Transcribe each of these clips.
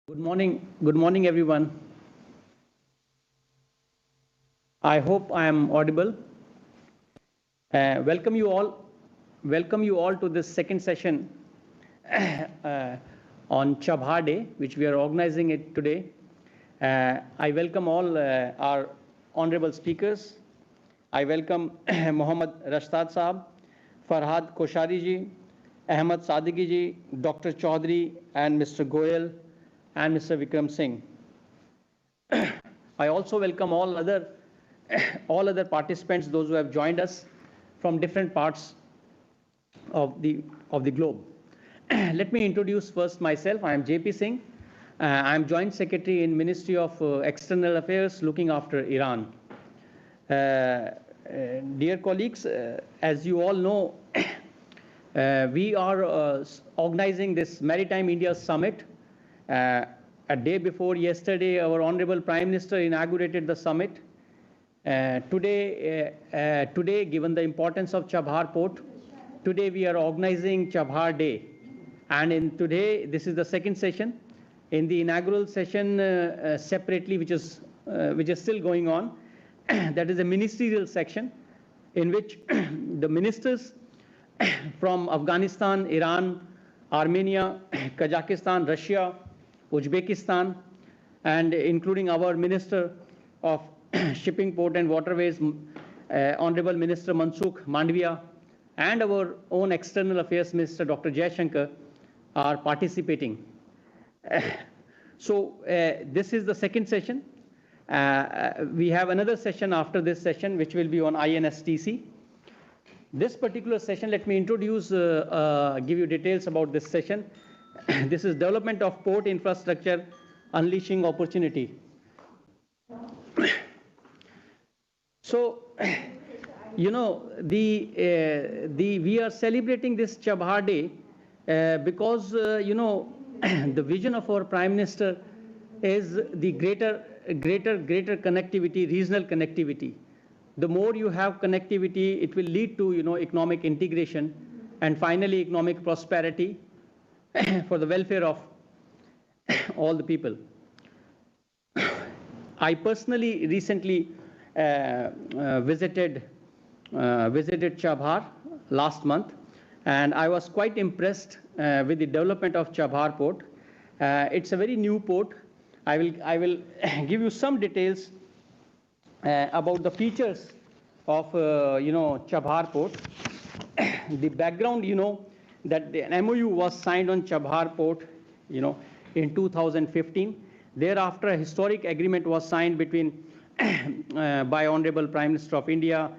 Good morning, everyone. I hope I am audible. Welcome you all to this second session on Chabahar Day, which we are organizing it today. I welcome all our honorable speakers. I welcome Mohammad Rashtad Saab, Farhad Koshari ji, Ahmad Sadiki ji, Dr. Chaudhary, and Mr. Goyal, and Mr. Vikram Singh. I also welcome all other participants, those who have joined us from different parts of the globe. Let me introduce first myself. I am JP Singh. I am Joint Secretary in Ministry of External Affairs, looking after Iran. Dear colleagues, as you all know, we are organizing this Maritime India Summit. A day before yesterday, our Honorable Prime Minister inaugurated the summit. Today, given the importance of Chabahar port, today we are organizing Chabahar Day. And today, this is the second session. In the inaugural session, separately, which is still going on, that is a ministerial section in which the ministers from Afghanistan, Iran, Armenia, Kazakhstan, Russia, Uzbekistan, and including our Minister of Shipping, Port and Waterways, Honorable Minister Mansukh Mandviya, and our own External Affairs Minister Dr. Jaishankar are participating. This is the second session. We have another session after this session, which will be on INSTC. This particular session, let me introduce, give you details about this session. This is development of port infrastructure, unleashing opportunity. So, you know, we are celebrating this Chabahar Day because, you know, the vision of our Prime Minister is the greater connectivity, regional connectivity. The more you have connectivity, it will lead to, you know, economic integration and finally economic prosperity for the welfare of all the people. I personally recently visited Chabahar last month, and I was quite impressed with the development of Chabahar port. It's a very new port. I will give you some details about the features of you know, Chabahar port. The background, you know, that the MOU was signed on Chabahar port, you know, in 2015. Thereafter, a historic agreement was signed between by Honorable Prime Minister of India,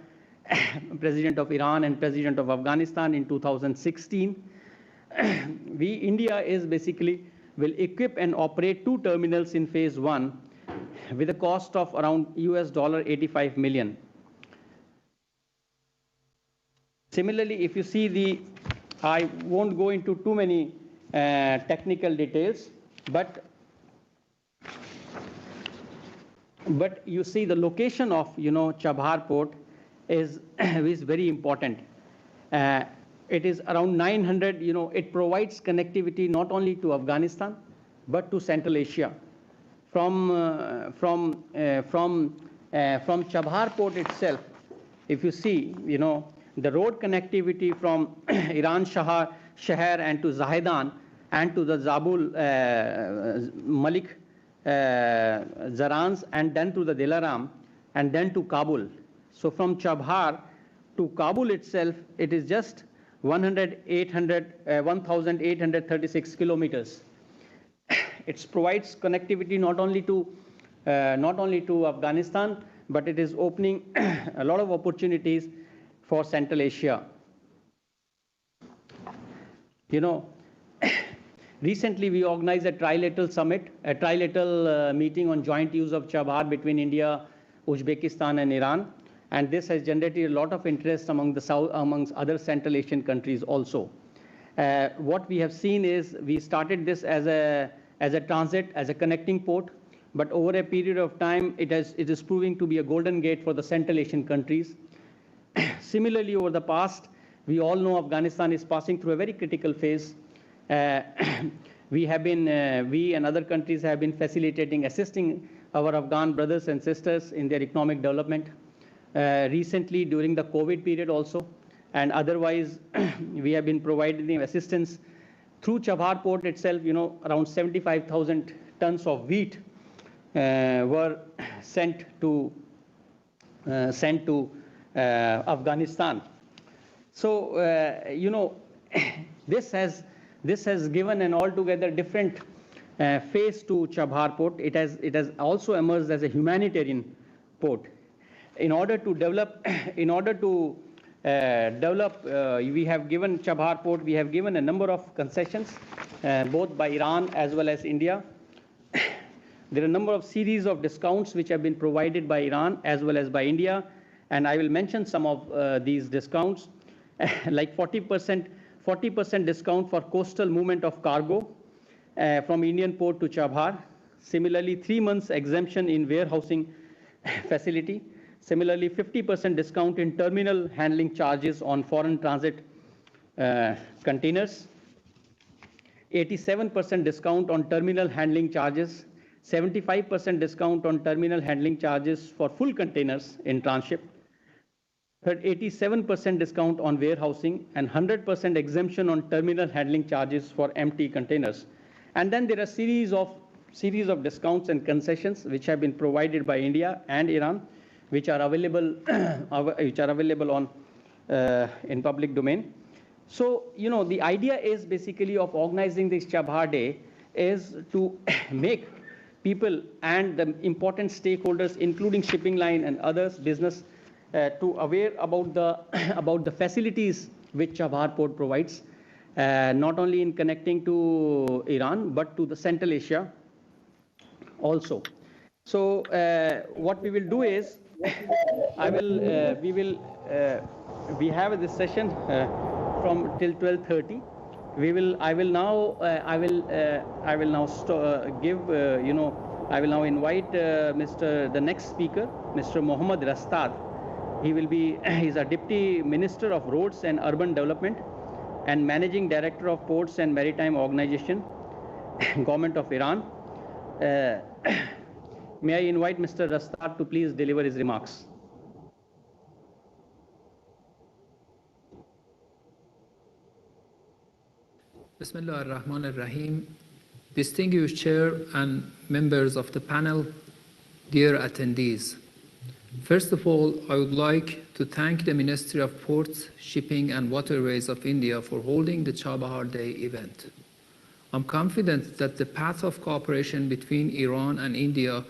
President of Iran, and President of Afghanistan in 2016. India is basically will equip and operate 2 terminals in phase 1 with a cost of around $85 million. Similarly, if you see I won't go into too many technical details, but you see the location of, you know, Chabahar port is very important. It is around 900, you know, it provides connectivity not only to Afghanistan, but to Central Asia. From Chabahar port itself, if you see, you know, the road connectivity from Iran Shahar and to Zahedan and to the Zabul Malik Zarans, and then to the Dilaram, and then to Kabul. So from Chabahar to Kabul itself, it is just 1,836 kilometers. It provides connectivity not only to Afghanistan, but it is opening a lot of opportunities for Central Asia. You know, recently we organized a trilateral summit, a trilateral meeting on joint use of Chabahar between India, Uzbekistan, and Iran, and this has generated a lot of interest amongst other Central Asian countries also. What we have seen is we started this as a transit, as a connecting port, but over a period of time, it is proving to be a golden gate for the Central Asian countries. Similarly, over the past, we all know Afghanistan is passing through a very critical phase. we and other countries have been facilitating, assisting our Afghan brothers and sisters in their economic development. Recently, during the COVID period also, and otherwise, we have been providing assistance through Chabahar port itself. Around 75,000 tons of wheat were sent to Afghanistan. So, this has given an altogether different face to Chabahar port. It has also emerged as a humanitarian port. In order to develop, we have given Chabahar port, we have given a number of concessions, both by Iran as well as India. There are a number of series of discounts which have been provided by Iran as well as by India, and I will mention some of these discounts, like 40% discount for coastal movement of cargo from Indian port to Chabahar. Similarly, 3 months exemption in warehousing facility. Similarly, 50% discount in terminal handling charges on foreign transit containers. 87% discount on terminal handling charges. 75% discount on terminal handling charges for full containers in tranship. 87% discount on warehousing, and 100% exemption on terminal handling charges for empty containers. And then there are series of discounts and concessions which have been provided by India and Iran, which are available on in public domain. So, the idea is basically of organizing this Chabahar Day is to make people and the important stakeholders, including shipping line and others, business, to aware about the facilities which Chabahar port provides, not only in connecting to Iran but to the Central Asia also. So what we will do is, we have this session from till 12:30. I will now invite the next speaker, Mr. Mohammad Rastad. He's a Deputy Minister of Roads and Urban Development and Managing Director of Ports and Maritime Organization, Government of Iran. May I invite Mr. Rastad to please deliver his remarks. Bismillah ar-Rahman ar-Rahim. Distinguished Chair and members of the panel, dear attendees. First of all, I would like to thank the Ministry of Ports, Shipping and Waterways of India for holding the Chabahar Day event. I'm confident that the path of cooperation between Iran and India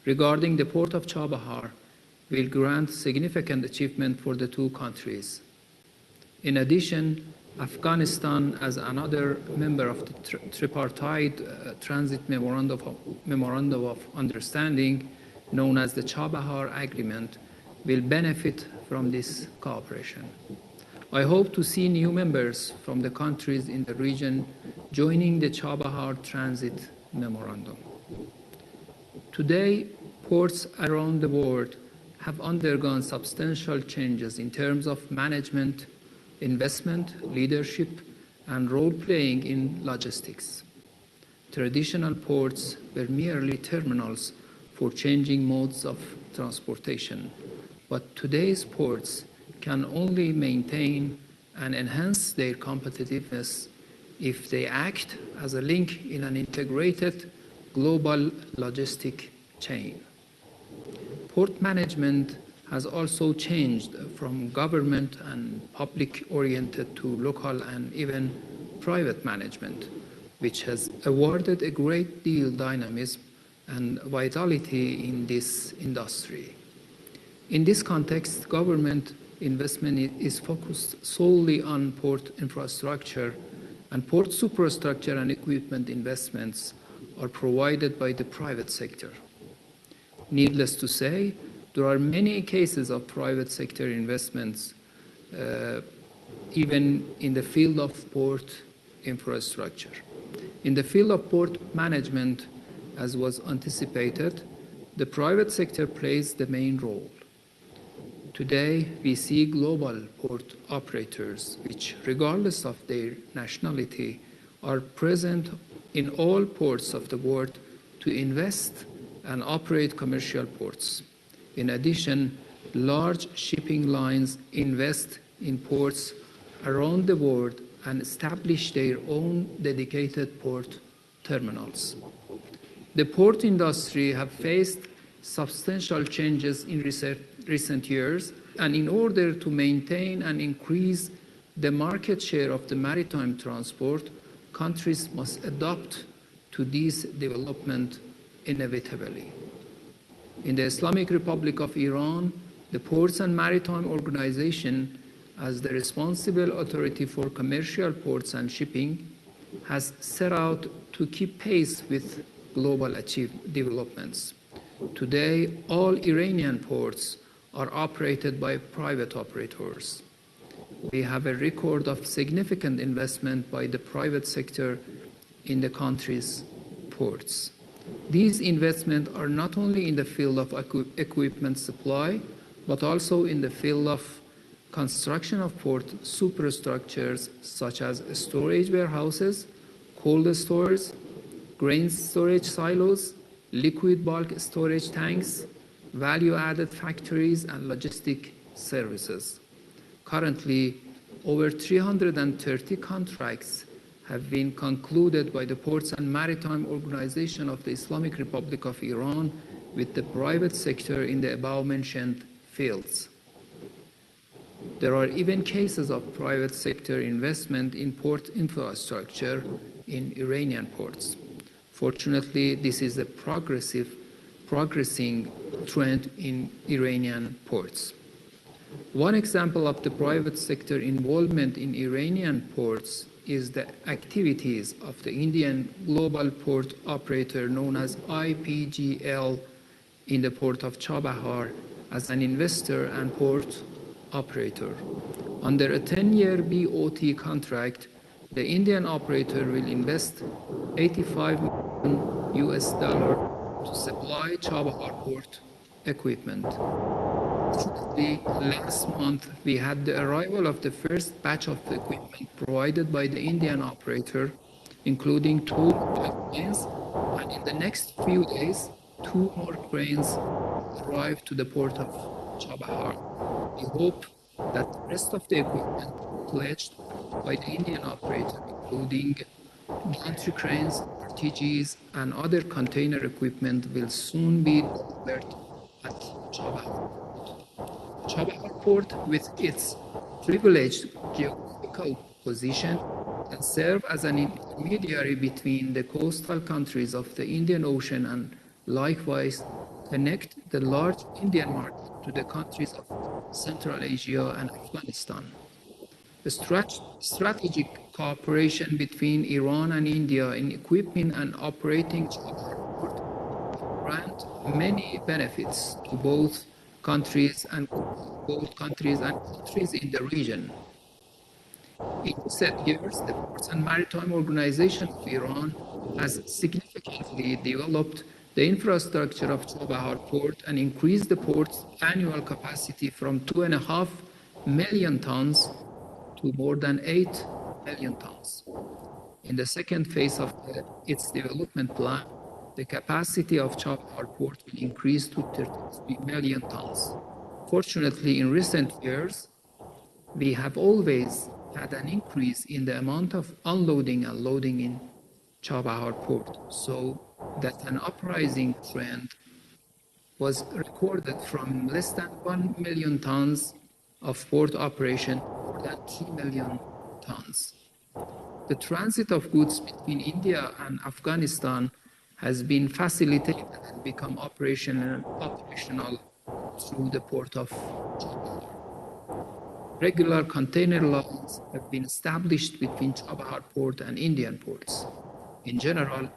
regarding the port of Chabahar will grant significant achievement for the two countries. In addition, Afghanistan, as another member of the tripartite transit memorandum of understanding, known as the Chabahar Agreement, will benefit from this cooperation. I hope to see new members from the countries in the region joining the Chabahar Transit Memorandum. Today, ports around the world have undergone substantial changes in terms of management, investment, leadership, and role-playing in logistics. Traditional ports were merely terminals for changing modes of transportation, but today's ports can only maintain and enhance their competitiveness if they act as a link in an integrated global logistic chain. Port management has also changed from government and public-oriented to local and even private management, which has awarded a great deal of dynamism and vitality in this industry. In this context, government investment is focused solely on port infrastructure, and port superstructure and equipment investments are provided by the private sector. Needless to say, there are many cases of private sector investments, even in the field of port infrastructure. In the field of port management, as was anticipated, the private sector plays the main role. Today, we see global port operators, which, regardless of their nationality, are present in all ports of the world to invest and operate commercial ports. In addition, large shipping lines invest in ports around the world and establish their own dedicated port terminals. The port industry have faced substantial changes in recent years, and in order to maintain and increase the market share of the maritime transport, countries must adapt to this development inevitably. In the Islamic Republic of Iran, the Ports and Maritime Organization, as the responsible authority for commercial ports and shipping, has set out to keep pace with global developments. Today, all Iranian ports are operated by private operators. We have a record of significant investment by the private sector in the country's ports. These investments are not only in the field of equipment supply, but also in the field of construction of port superstructures such as storage warehouses, cold storage, grain storage silos, liquid bulk storage tanks, value-added factories, and logistic services. Currently, over 330 contracts have been concluded by the Ports and Maritime Organization of the Islamic Republic of Iran with the private sector in the above-mentioned fields. There are even cases of private sector investment in port infrastructure in Iranian ports. Fortunately, this is a progressing trend in Iranian ports. One example of the private sector involvement in Iranian ports is the activities of the Indian global port operator known as IPGL in the port of Chabahar as an investor and port operator. Under a 10-year BOT contract, the Indian operator will invest $85 million to supply Chabahar port equipment. Last month, we had the arrival of the first batch of equipment provided by the Indian operator, including 2 cranes, and in the next few days, 2 more cranes arrived to the port of Chabahar. We hope that the rest of the equipment pledged by the Indian operator, including gantry cranes, RTGs, and other container equipment, will soon be delivered at Chabahar. Chabahar port, with its privileged geographical position, can serve as an intermediary between the coastal countries of the Indian Ocean and likewise connect the large Indian market to the countries of Central Asia and Afghanistan. The strategic cooperation between Iran and India in equipping and operating Chabahar port grant many benefits to both countries and countries in the region. In recent years, the Ports and Maritime Organization of Iran has significantly developed the infrastructure of Chabahar port and increased the port's annual capacity from 2.5 million tons to more than 8 million tons. In the second phase of its development plan, the capacity of Chabahar port will increase to 33 million tons. Fortunately, in recent years, we have always had an increase in the amount of unloading and loading in Chabahar port, so that an uprising trend was recorded from less than 1 million tons of port operation to more than 3 million tons. The transit of goods between India and Afghanistan has been facilitated and become operational through the port of Chabahar. Regular container lines have been established between Chabahar port and Indian ports. In general,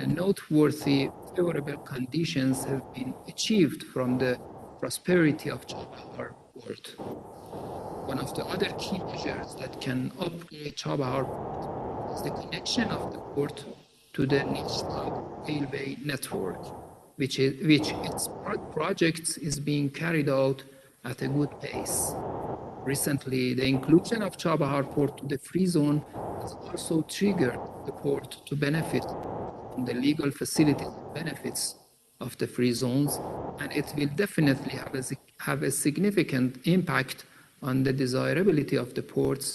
noteworthy favorable conditions have been achieved from the prosperity of Chabahar port. One of the other key measures that can upgrade Chabahar port is the connection of the port to the national railway network, which its projects is being carried out at a good pace. Recently, the inclusion of Chabahar port to the free zone has also triggered the port to benefit from the legal facilities and benefits of the free zones, and it will definitely have a significant impact on the desirability of the ports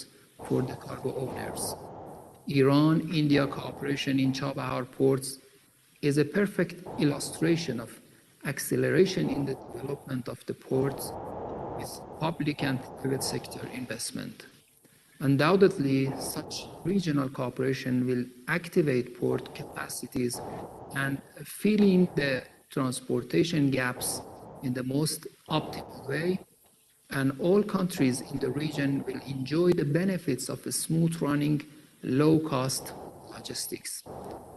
for the cargo owners. Iran-India cooperation in Chabahar ports is a perfect illustration of acceleration in the development of the ports with public and private sector investment. Undoubtedly, such regional cooperation will activate port capacities and fill in the transportation gaps in the most optimal way, and all countries in the region will enjoy the benefits of a smooth running, low-cost logistics.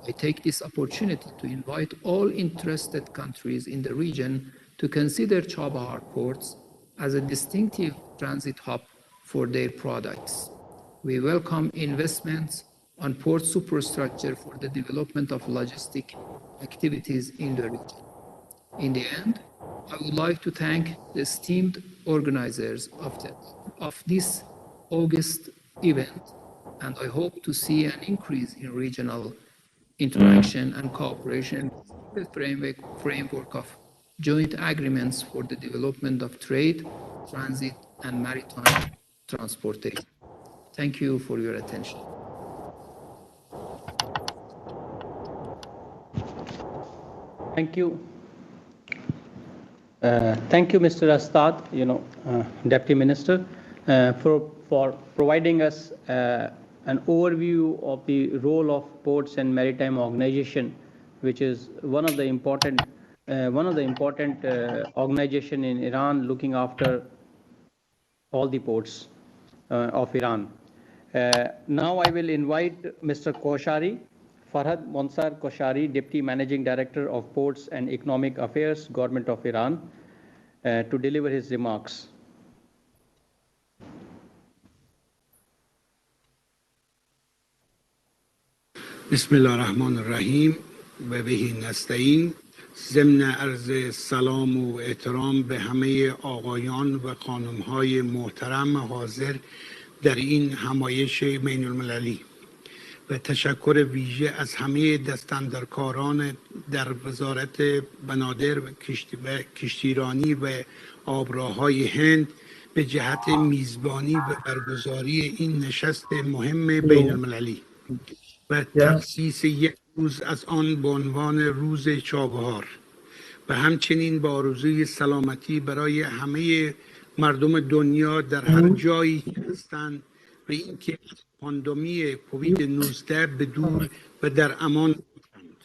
I take this opportunity to invite all interested countries in the region to consider Chabahar ports as a distinctive transit hub for their products. We welcome investments on port superstructure for the development of logistic activities in the region. In the end, I would like to thank the esteemed organizers of this August event, and I hope to see an increase in regional interaction and cooperation in the framework of joint agreements for the development of trade, transit, and maritime transportation. Thank you for your attention. Thank you. Thank you, Mr. Astad, Deputy Minister, for providing us an overview of the role of ports and maritime organization, which is one of the important organization in Iran looking after all the ports of Iran. Now I will invite Mr. Koshari, Farhad Monsar Koshari, Deputy Managing Director of Ports and Economic Affairs, Government of Iran, to deliver his remarks. بسم الله الرحمن الرحیم و بهی نستعین. ضمن عرض سلام و احترام به همه آقایان و خانم‌های محترم حاضر در این همایش بین المللی و تشکر ویژه از همه دستاندرکاران در وزارت بنادر و کشتیرانی و آبراهای هند به جهت میزبانی و برگزاری این نشست مهم بین المللی و تخصیص یک روز از آن به عنوان روز چابهار و همچنین با آرزوی سلامتی برای همه مردم دنیا در هر جایی که هستند و اینکه پاندمی کووید 19 به دور و در امان باشند.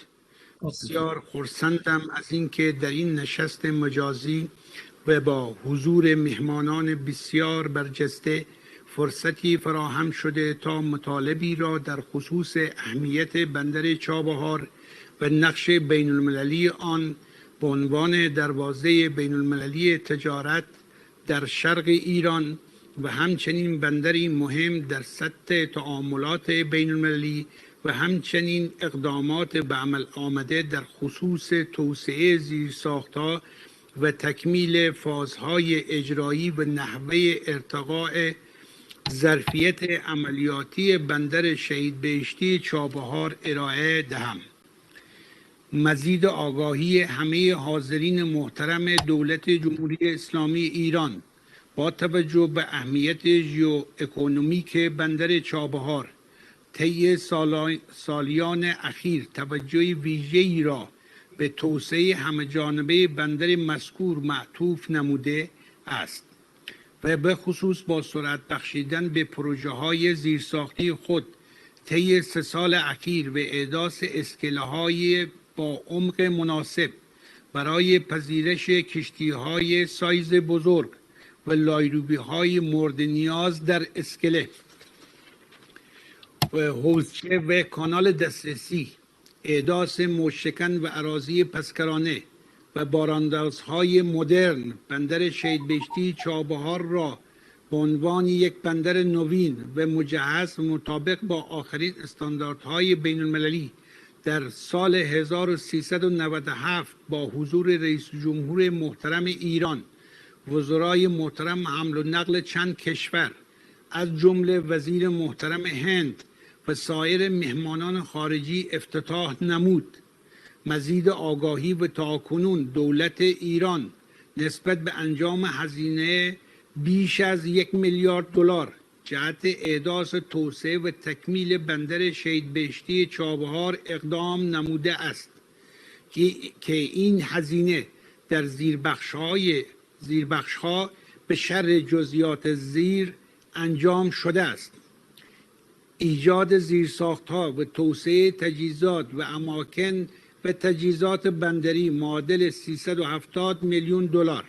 بسیار خرسندم از اینکه در این نشست مجازی و با حضور مهمانان بسیار برجسته فرصتی فراهم شده تا مطالبی را در خصوص اهمیت بندر چابهار و نقش بین المللی آن به عنوان دروازه بین المللی تجارت در شرق ایران و همچنین بندری مهم در سطح تعاملات بین المللی و همچنین اقدامات به عمل آمده در خصوص توسعه زیرساخت‌ها و تکمیل فازهای اجرایی و نحوه ارتقاء ظرفیت عملیاتی بندر شهید بهشتی چابهار ارائه دهم. مزید آگاهی همه حاضرین محترم دولت جمهوری اسلامی ایران با توجه به اهمیت ژئواکونومیک بندر چابهار طی سالیان اخیر توجه ویژه‌ای را به توسعه همه‌جانبه بندر مذکور معطوف نموده است و به خصوص با سرعت بخشیدن به پروژه‌های زیرساختی خود طی 3 سال اخیر و احداث اسکله‌های با عمق مناسب برای پذیرش کشتی‌های سایز بزرگ و لایروبی‌های مورد نیاز در اسکله و حوضچه و کانال دسترسی، احداث موج‌شکن و اراضی پسکرانه و باراندازهای مدرن بندر شهید بهشتی چابهار را به عنوان یک بندر نوین و مجهز و مطابق با آخرین استانداردهای بین المللی در سال 1397 با حضور رئیس جمهور محترم ایران، وزرای محترم حمل و نقل چند کشور از جمله وزیر محترم هند و سایر مهمانان خارجی افتتاح نمود. مزید آگاهی و تاکنون دولت ایران نسبت به انجام هزینه بیش از 1 میلیارد دلار جهت احداث توسعه و تکمیل بندر شهید بهشتی چابهار اقدام نموده است که این هزینه در زیربخش‌ها به شر جزئیات زیر انجام شده است. ایجاد زیرساخت‌ها و توسعه تجهیزات و اماکن و تجهیزات بندری معادل 370 میلیون دلار،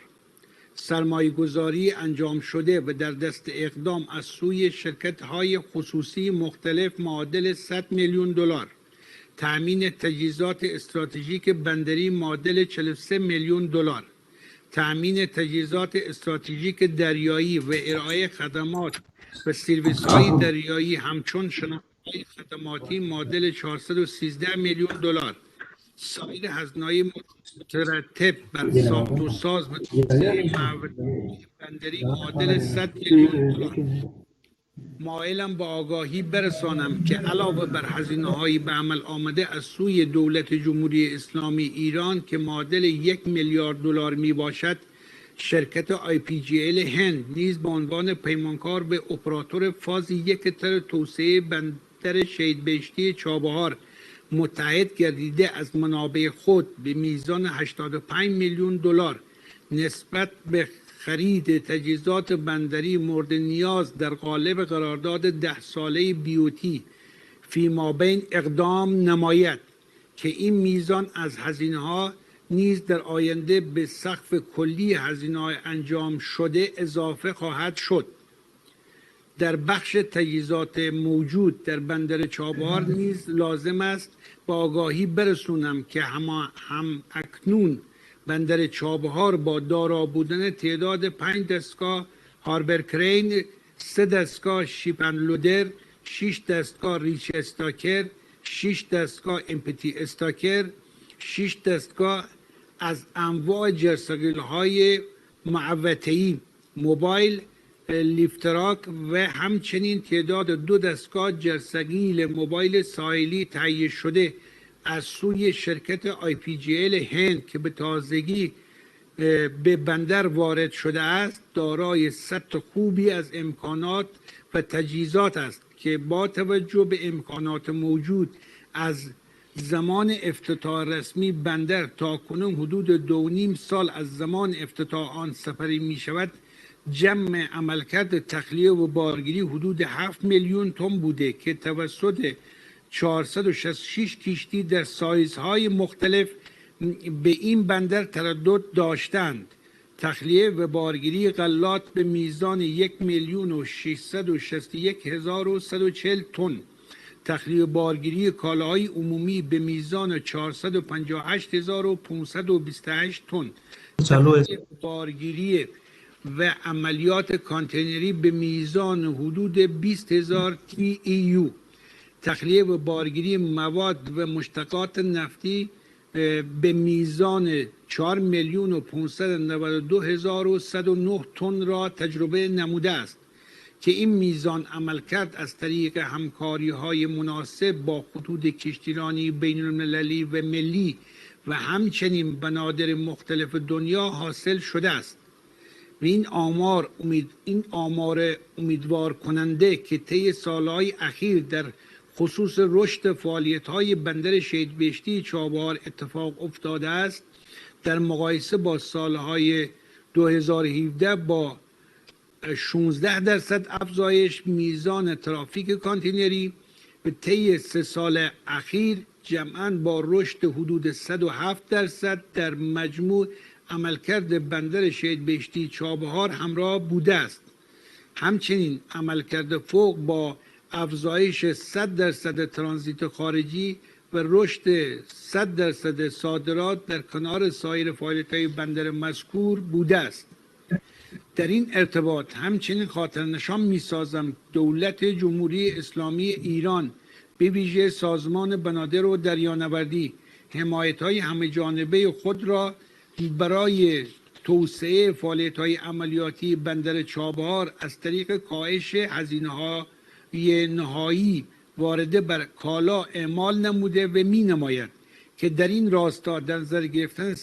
سرمایه‌گذاری انجام شده و در دست اقدام از سوی شرکت‌های خصوصی مختلف معادل 100 میلیون دلار، تأمین تجهیزات استراتژیک بندری معادل 43 میلیون دلار، تأمین تجهیزات استراتژیک دریایی و ارائه خدمات و سرویس‌های دریایی همچون شناسایی خدماتی معادل 413 میلیون دلار، سایر هزینه‌های مترتب بر ساخت و ساز و توسعه محوطه‌های بندری معادل 100 میلیون دلار. مایلم با آگاهی برسانم که علاوه بر هزینه‌های به عمل آمده از سوی دولت جمهوری اسلامی ایران که معادل 1 میلیارد دلار می باشد، شرکت IPGL هند نیز به عنوان پیمانکار به اپراتور فاز 1 تر توسعه بندر شهید بهشتی چابهار متحد گردیده از منابع خود به میزان 85 میلیون دلار نسبت به خرید تجهیزات بندری مورد نیاز در قالب قرارداد 10 ساله بیوتی فی مابین اقدام نماید که این میزان از هزینه‌ها نیز در آینده به سقف کلی هزینه‌های انجام شده اضافه خواهد شد. در بخش تجهیزات موجود در بندر چابهار نیز لازم است با آگاهی برسونم که هم اکنون بندر چابهار با دارا بودن تعداد 5 دستگاه هاربر کرین، 3 دستگاه شیپ اند لودر، 6 دستگاه ریچ استاکر، 6 دستگاه امپتی استاکر، 6 دستگاه از انواع جرثقیل‌های معوته‌ای، موبایل لیفتراک و همچنین تعداد 2 دستگاه جرثقیل موبایل ساحلی تهیه شده از سوی شرکت IPGL هند که به تازگی به بندر وارد شده است، دارای سطح خوبی از امکانات و تجهیزات است که با توجه به امکانات موجود از زمان افتتاح رسمی بندر تا کنون حدود 2.5 سال از زمان افتتاح آن سپری می شود، جمع عملکرد تخلیه و بارگیری حدود 7 میلیون تن بوده که توسط 466 کشتی در سایزهای مختلف به این بندر تردد داشتند. تخلیه و بارگیری غلات به میزان 1,661,140 تن، تخلیه و بارگیری کالاهای عمومی به میزان 458,528 تن، تخلیه و بارگیری و عملیات کانتینری به میزان حدود 20,000 TEU، تخلیه و بارگیری مواد و مشتقات نفتی به میزان 4,592,109 تن را تجربه نموده است که این میزان عملکرد از طریق همکاری‌های مناسب با خطوط کشتیرانی بین‌المللی و ملی و همچنین بنادر مختلف دنیا حاصل شده است. و این آمار امیدوار کننده که طی سالهای اخیر در خصوص رشد فعالیت‌های بندر شهید بهشتی چابهار اتفاق افتاده است، در مقایسه با سالهای 2017 با 16% افزایش میزان ترافیک کانتینری و طی 3 سال اخیر جمعاً با رشد حدود 107% در مجموع عملکرد بندر شهید بهشتی چابهار همراه بوده است. همچنین عملکرد فوق با افزایش 100% ترانزیت خارجی و رشد 100% صادرات در کنار سایر فعالیت‌های بندر مذکور بوده است. در این ارتباط همچنین خاطرنشان می‌سازم دولت جمهوری اسلامی ایران به ویژه سازمان بنادر و دریانوردی حمایت‌های همه‌جانبه خود را برای توسعه فعالیت‌های عملیاتی بندر چابهار از طریق کاهش هزینه‌های نهایی وارده بر کالا اعمال نموده و می نماید که در این راستا در نظر گرفتن 100%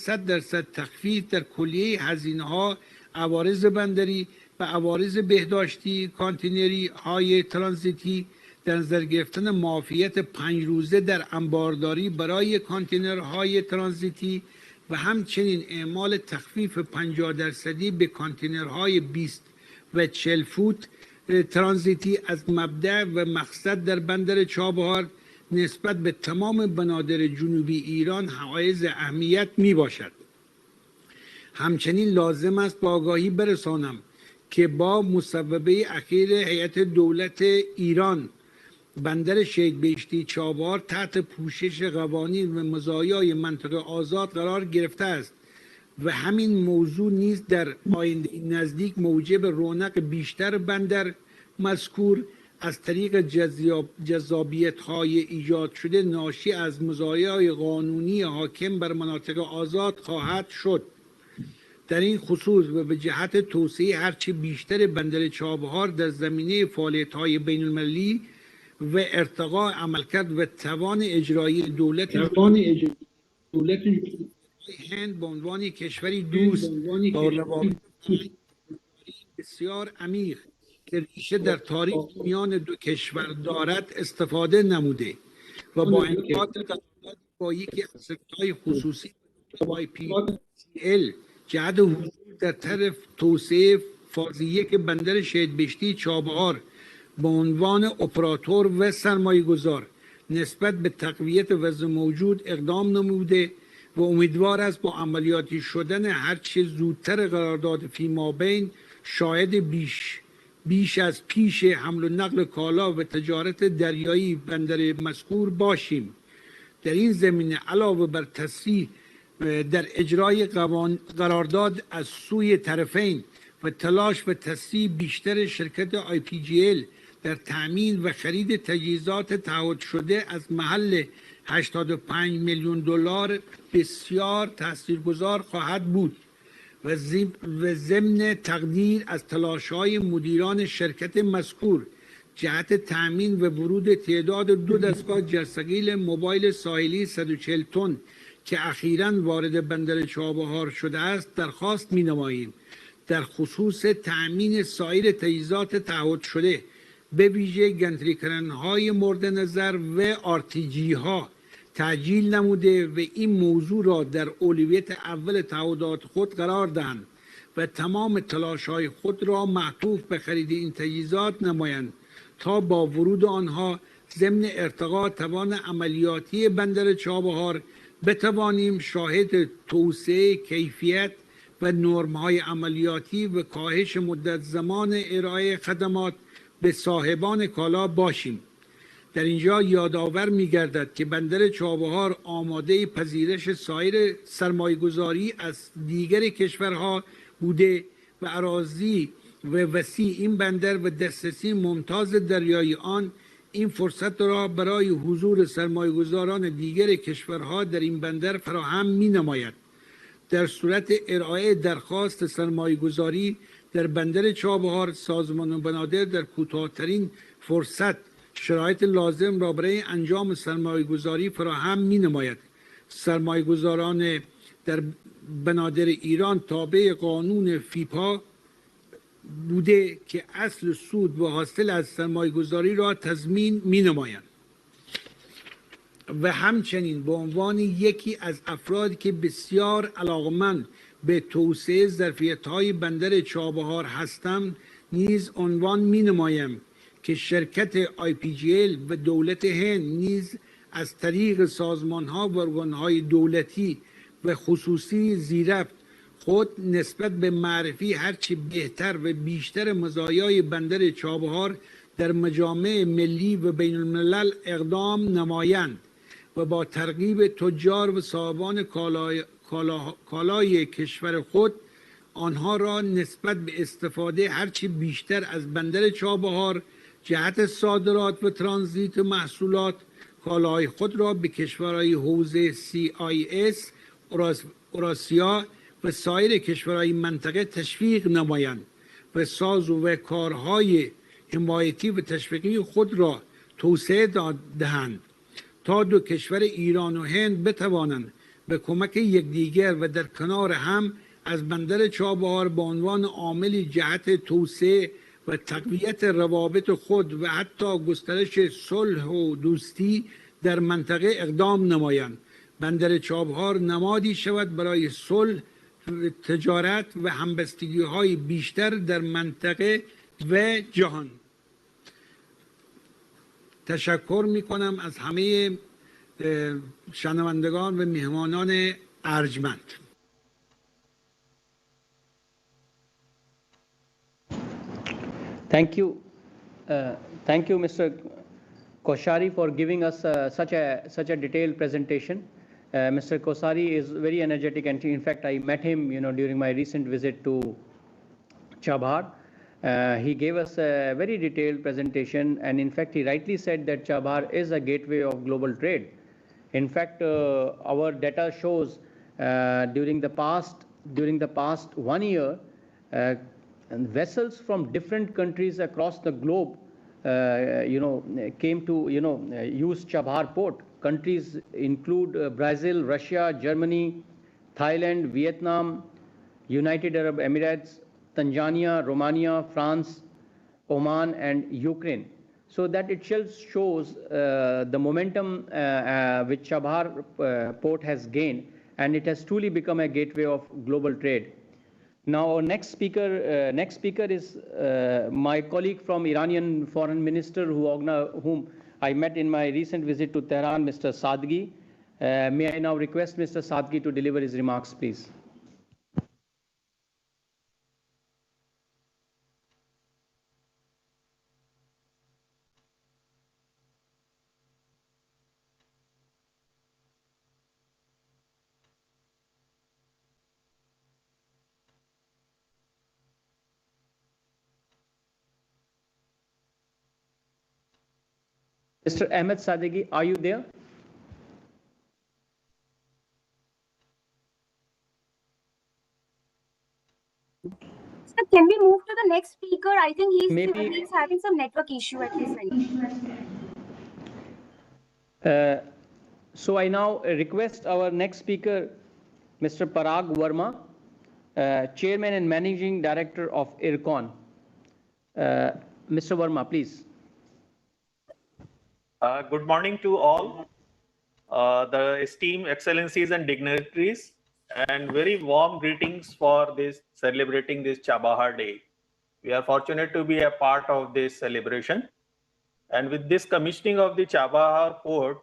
تخفیف در کلیه هزینه‌ها عوارض بندری و عوارض بهداشتی کانتینری های ترانزیتی، در نظر گرفتن معافیت 5 روزه در انبارداری برای کانتینرهای ترانزیتی و همچنین اعمال تخفیف 50% به کانتینرهای 20 و 40 فوت ترانزیتی از مبدأ و مقصد در بندر چابهار نسبت به تمام بنادر جنوبی ایران حائز اهمیت می باشد. همچنین لازم است با آگاهی برسانم که با مصوبه اخیر هیئت دولت ایران بندر شیخ بهشتی چابهار تحت پوشش قوانین و مزایای منطقه آزاد قرار گرفته است و همین موضوع نیز در آینده نزدیک موجب رونق بیشتر بندر مذکور از طریق جذابیت‌های ایجاد شده ناشی از مزایای قانونی حاکم بر مناطق آزاد خواهد شد. در این خصوص و به جهت توسعه هرچه بیشتر بندر چابهار در زمینه فعالیت‌های بین‌المللی و ارتقاء عملکرد و توان اجرایی دولت هند به عنوان کشوری دوست با روابط بسیار عمیق که ریشه در تاریخ میان دو کشور دارد استفاده نموده و با انعقاد قرارداد با یکی از سکتورهای خصوصی IPCL جهت حضور در طرف توسعه فاز 1 بندر شهید بهشتی چابهار به عنوان اپراتور و سرمایه گذار نسبت به تقویت وضع موجود اقدام نموده و امیدوار است با عملیاتی شدن هرچه زودتر قرارداد فیمابین شاهد بیش از پیش حمل و نقل کالا و تجارت دریایی بندر مذکور باشیم. در این زمینه علاوه بر تسریع در اجرای قرارداد از سوی طرفین و تلاش و تسریع بیشتر شرکت IPGL در تأمین و خرید تجهیزات تعهد شده از محل 85 میلیون دلار بسیار تاثیرگذار خواهد بود و ضمن تقدیر از تلاش‌های مدیران شرکت مذکور جهت تأمین و ورود تعداد 2 دستگاه جرثقیل موبایل ساحلی 140 تن که اخیراً وارد بندر چابهار شده است درخواست می‌نماییم در خصوص تأمین سایر تجهیزات تعهد شده به ویژه گنتریکرن‌های مورد نظر و RTG ها تعجیل نموده و این موضوع را در اولویت اول تعهدات خود قرار دهند و تمام تلاش‌های خود را معطوف به خرید این تجهیزات نمایند تا با ورود آنها ضمن ارتقاء توان عملیاتی بندر چابهار بتوانیم شاهد توسعه کیفیت و نرم‌های عملیاتی و کاهش مدت زمان ارائه خدمات به صاحبان کالا باشیم. در اینجا یادآور می‌گردد که بندر چابهار آماده پذیرش سایر سرمایه‌گذاری از دیگر کشورها بوده و اراضی و وسیع این بندر و دسترسی ممتاز دریایی آن این فرصت را برای حضور سرمایه‌گذاران دیگر کشورها در این بندر فراهم می‌نماید. در صورت ارائه درخواست سرمایه‌گذاری در بندر چابهار سازمان بنادر در کوتاه‌ترین فرصت شرایط لازم را برای انجام سرمایه‌گذاری فراهم می‌نماید. سرمایه‌گذاران در بنادر ایران تابع قانون فیپا بوده که اصل سود و حاصل از سرمایه‌گذاری را تضمین می‌نمایند و همچنین به عنوان یکی از افرادی که بسیار علاقمند به توسعه ظرفیت‌های بندر چابهار هستم نیز عنوان می‌نمایم که شرکت IPGL و دولت هند نیز از طریق سازمان‌ها و ارگان‌های دولتی و خصوصی زیرفت خود نسبت به معرفی هرچی بهتر و بیشتر مزایای بندر چابهار در مجامع ملی و بین الملل اقدام نمایند و با ترغیب تجار و صاحبان کالای کشور خود آنها را نسبت به استفاده هرچی بیشتر از بندر چابهار جهت صادرات و ترانزیت محصولات کالای خود را به کشورهای حوزه CIS اوراسیا و سایر کشورهای منطقه تشویق نمایند و ساز و کارهای حمایتی و تشویقی خود را توسعه دهند تا دو کشور ایران و هند بتوانند به کمک یکدیگر و در کنار هم از بندر چابهار به عنوان عاملی جهت توسعه و تقویت روابط خود و حتی گسترش صلح و دوستی در منطقه اقدام نمایند. بندر چابهار نمادی شود برای صلح، تجارت و همبستگی‌های بیشتر در منطقه و جهان. تشکر می‌کنم از همه شنوندگان و مهمانان ارجمند. Thank you, Mr. Koshari, for giving us such a detailed presentation. Mr. Koshari is very energetic, and in fact, I met him, during my recent visit to Chabahar. He gave us a very detailed presentation, and in fact, he rightly said that Chabahar is a gateway of global trade. In fact, our data shows during the past 1 year, and vessels from different countries across the globe, came to, use Chabahar port. Countries include Brazil, Russia, Germany, Thailand, Vietnam, United Arab Emirates, Tanzania, Romania, France, Oman, and Ukraine. So that itself shows the momentum which Chabahar port has gained, and it has truly become a gateway of global trade. Now, our next speaker is my colleague from Iranian Foreign Minister, whom I met in my recent visit to Tehran, Mr. Sadeghi. May I now request Mr. Sadeghi to deliver his remarks, please. Mr. Ahmed Sadeghi, are you there? Sir, can we move to the next speaker? I think he's having some network issue at his end. So I now request our next speaker, Mr. Parag Verma, Chairman and Managing Director of IRCON. Mr. Verma, please. Good morning to all, the esteemed excellencies and dignitaries, and very warm greetings for celebrating this Chabahar Day. We are fortunate to be a part of this celebration. And with this commissioning of the Chabahar port,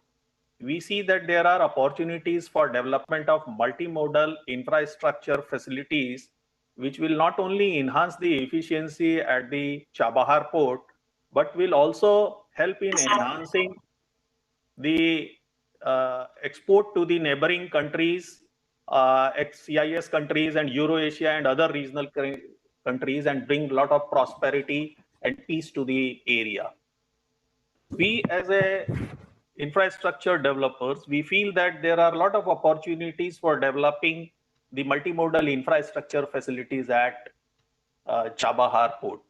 we see that there are opportunities for development of multimodal infrastructure facilities, which will not only enhance the efficiency at the Chabahar port, but will also help in enhancing the export to the neighboring countries, ex-CIS countries and Eurasia and other regional countries, and bring a lot of prosperity and peace to the area. We as infrastructure developers, we feel that there are a lot of opportunities for developing the multimodal infrastructure facilities at Chabahar port.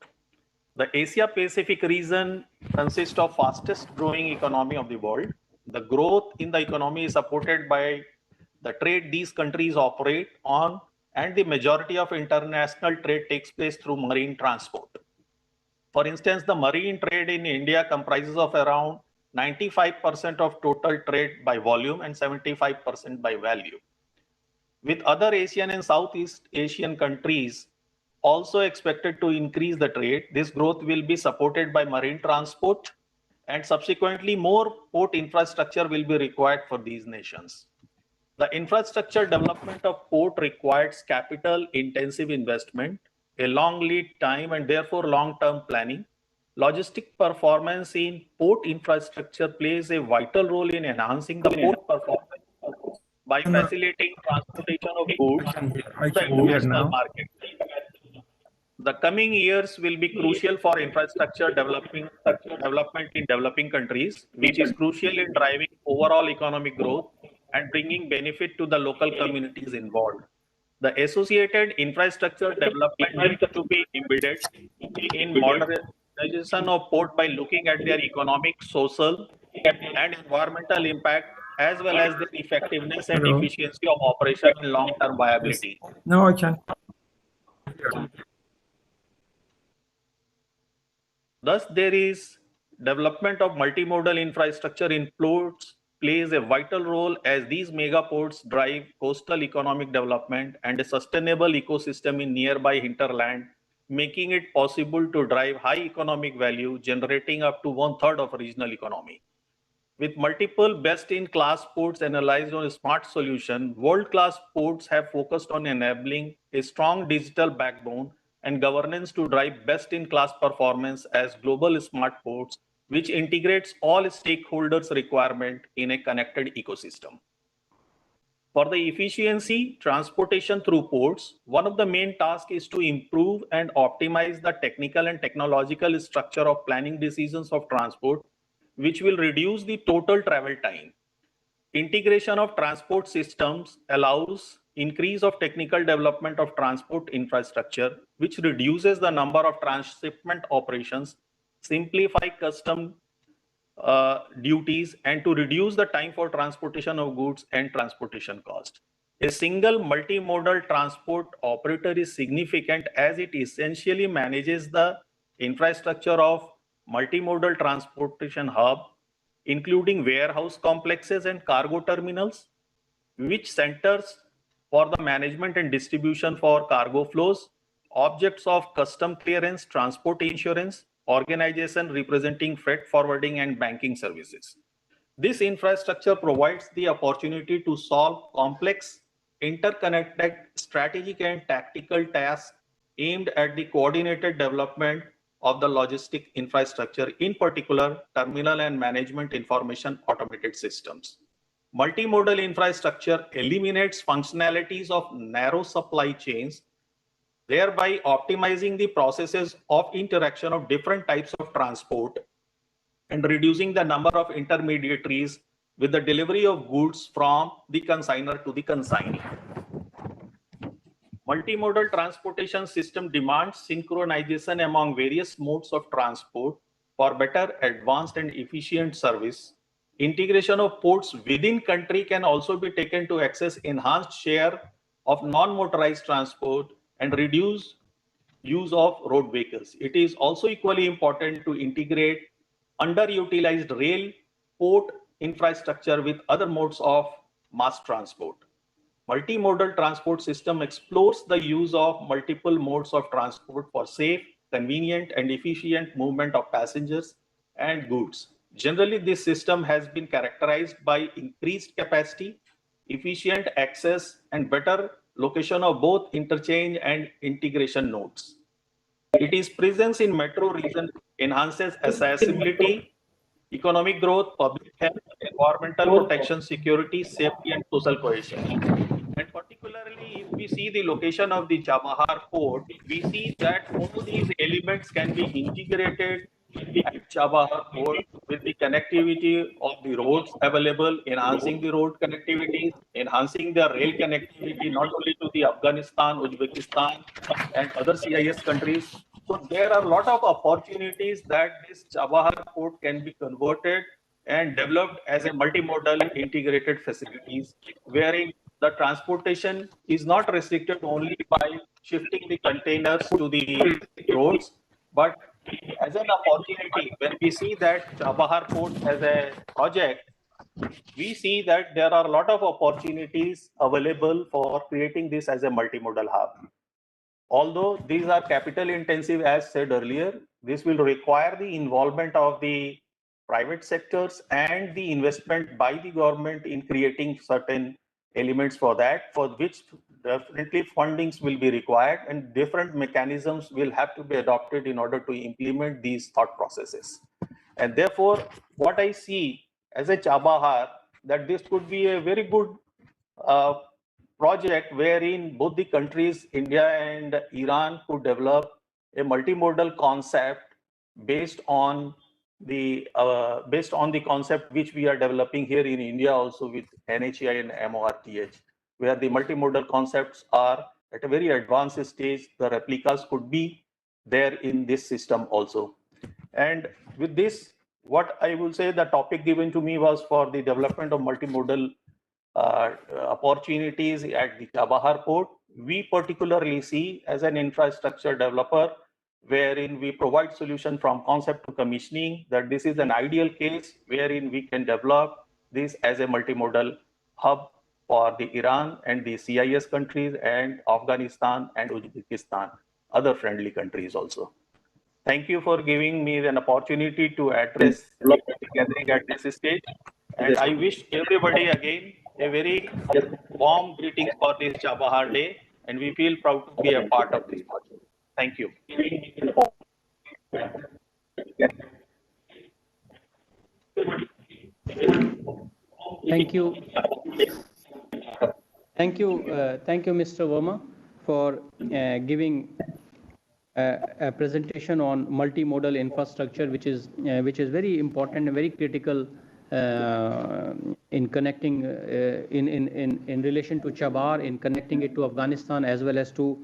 The Asia-Pacific region consists of fastest growing economy of the world. The growth in the economy is supported by the trade these countries operate on, and the majority of international trade takes place through marine transport. For instance, the marine trade in India comprises of around 95% of total trade by volume and 75% by value. With other Asian and Southeast Asian countries also expected to increase the trade, this growth will be supported by marine transport, and subsequently more port infrastructure will be required for these nations. The infrastructure development of port requires capital-intensive investment, a long lead time, and therefore long-term planning. Logistic performance in port infrastructure plays a vital role in enhancing the port performance by facilitating transportation of goods to the international market. The coming years will be crucial for infrastructure development in developing countries, which is crucial in driving overall economic growth and bringing benefit to the local communities involved. The associated infrastructure development needs to be embedded in decarbonization of port by looking at their economic, social, and environmental impact, as well as their effectiveness and Hello. efficiency of operation and long-term Yes. viability. Now I can. Thus, there is development of multimodal infrastructure in ports plays a vital role as these mega ports drive coastal economic development and a sustainable ecosystem in nearby hinterland, making it possible to drive high economic value, generating up to 1/3 of regional economy. With multiple best-in-class ports analyzed on a smart solution, world-class ports have focused on enabling a strong digital backbone and governance to drive best-in-class performance as global smart ports, which integrates all stakeholders' requirement in a connected ecosystem. For the efficiency transportation through ports, one of the main tasks is to improve and optimize the technical and technological structure of planning decisions of transport, which will reduce the total travel time. Integration of transport systems allows increase of technical development of transport infrastructure, which reduces the number of transshipment operations, simplify custom duties, and to reduce the time for transportation of goods and transportation cost. A single multimodal transport operator is significant as it essentially manages the infrastructure of multimodal transportation hub, including warehouse complexes and cargo terminals, which centers for the management and distribution for cargo flows, objects of custom clearance, transport insurance, organization representing freight forwarding and banking services. This infrastructure provides the opportunity to solve complex, interconnected strategic and tactical tasks aimed at the coordinated development of the logistic infrastructure, in particular, terminal and management information automated systems. Multimodal infrastructure eliminates functionalities of narrow supply chains, thereby optimizing the processes of interaction of different types of transport and reducing the number of intermediaries with the delivery of goods from the consignor to the consignee. Multimodal transportation system demands synchronization among various modes of transport for better, advanced, and efficient service. Integration of ports within country can also be taken to access enhanced share of non-motorized transport and reduce use of road vehicles. It is also equally important to integrate underutilized rail port infrastructure with other modes of mass transport. Multimodal transport system explores the use of multiple modes of transport for safe, convenient, and efficient movement of passengers and goods. Generally, this system has been characterized by increased capacity, efficient access, and better location of both interchange and integration nodes. Its presence in metro region enhances accessibility, economic growth, public health, environmental protection, security, safety, and social cohesion. And particularly, if we see the location of the Chabahar port, we see that all these elements can be integrated at Chabahar port with the connectivity of the roads available, enhancing the road connectivity, enhancing the rail connectivity, not only to the Afghanistan, Uzbekistan, and other CIS countries. So there are a lot of opportunities that this Chabahar port can be converted and developed as a multimodal integrated facilities, wherein the transportation is not restricted only by shifting the containers to the roads, but as an opportunity, when we see that Chabahar port as a project, we see that there are a lot of opportunities available for creating this as a multimodal hub. Although these are capital intensive, as said earlier, this will require the involvement of the private sectors and the investment by the government in creating certain elements for that, for which definitely fundings will be required and different mechanisms will have to be adopted in order to implement these thought processes. And therefore, what I see as a Chabahar, that this could be a very good project wherein both the countries, India and Iran, could develop a multimodal concept based on the concept which we are developing here in India also with NHI and MORTH, where the multimodal concepts are at a very advanced stage. The replicas could be there in this system also. And with this, what I will say, the topic given to me was for the development of multimodal opportunities at the Chabahar port. We particularly see as an infrastructure developer, wherein we provide solution from concept to commissioning, that this is an ideal case wherein we can develop this as a multimodal hub for the Iran and the CIS countries and Afghanistan and Uzbekistan, other friendly countries also. Thank you for giving me an opportunity to address the gathering at this stage. And I wish everybody again a very warm greetings for this Chabahar Day. And we feel proud to be a part of this project. Thank you. Thank you. Thank you, Mr. Verma, for giving a presentation on multimodal infrastructure, which is very important and very critical in connecting in relation to Chabahar, in connecting it to Afghanistan as well as to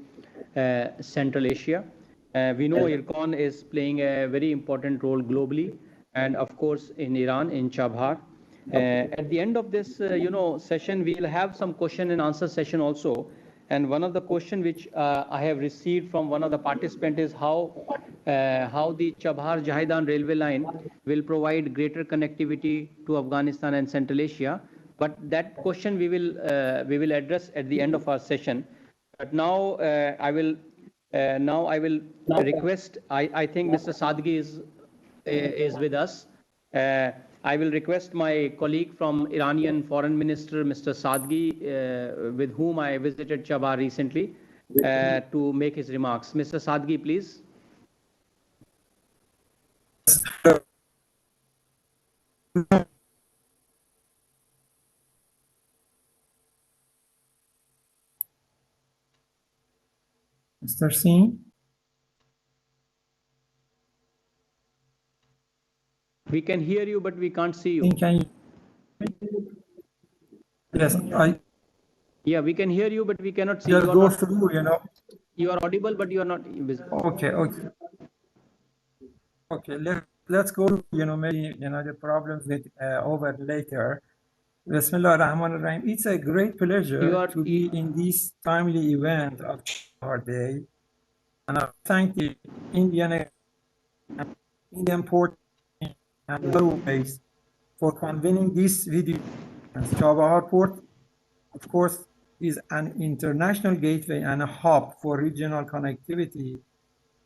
Central Asia. We know IRCON is playing a very important role globally, and of course in Iran, in Chabahar. At the end of this, session, we will have some question and answer session also. And one of the question which I have received from one of the participants is how the Chabahar Jahidan railway line will provide greater connectivity to Afghanistan and Central Asia. But that question we will address at the end of our session. But now I will request. I think Mr. Sadgi is with us. I will request my colleague from Iranian Foreign Minister, Mr. Sadgi, with whom I visited Chabahar recently, to make his remarks. Mr. Sadgi, please. Mr. Singh? We can hear you, but we can't see you. Yes, Yeah, we can hear you, but we cannot see just you. Go through, You are audible, but you are not visible. Okay. Let's go. Maybe the problems with over later. Bismillah ar-Rahman ar-Rahim. It's a great pleasure to be in this timely event of our day, and I thank the Indian port and ways for convening this video. Chabahar Port, of course, is an international gateway and a hub for regional connectivity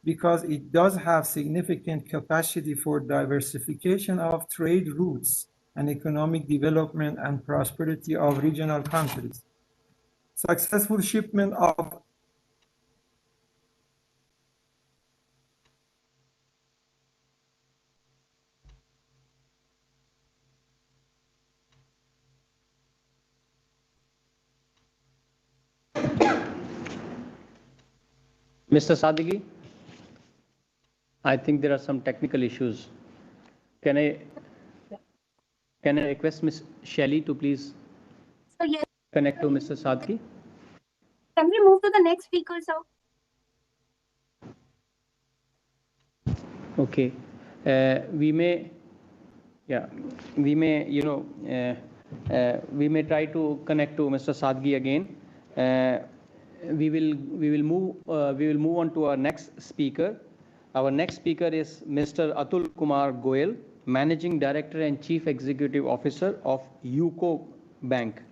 because it does have significant capacity for diversification of trade routes and economic development and prosperity of regional countries. Successful shipment of Mr. Sadigi, I think there are some technical issues. Can I request Ms. Shelley to please connect to Mr. Sadgi? Can we move to the next speaker, sir? Okay. We may try to connect to Mr. Sadgi again. We will move on to our next speaker. Our next speaker is Mr. Atul Kumar Goel, Managing Director and Chief Executive Officer of UCO Bank.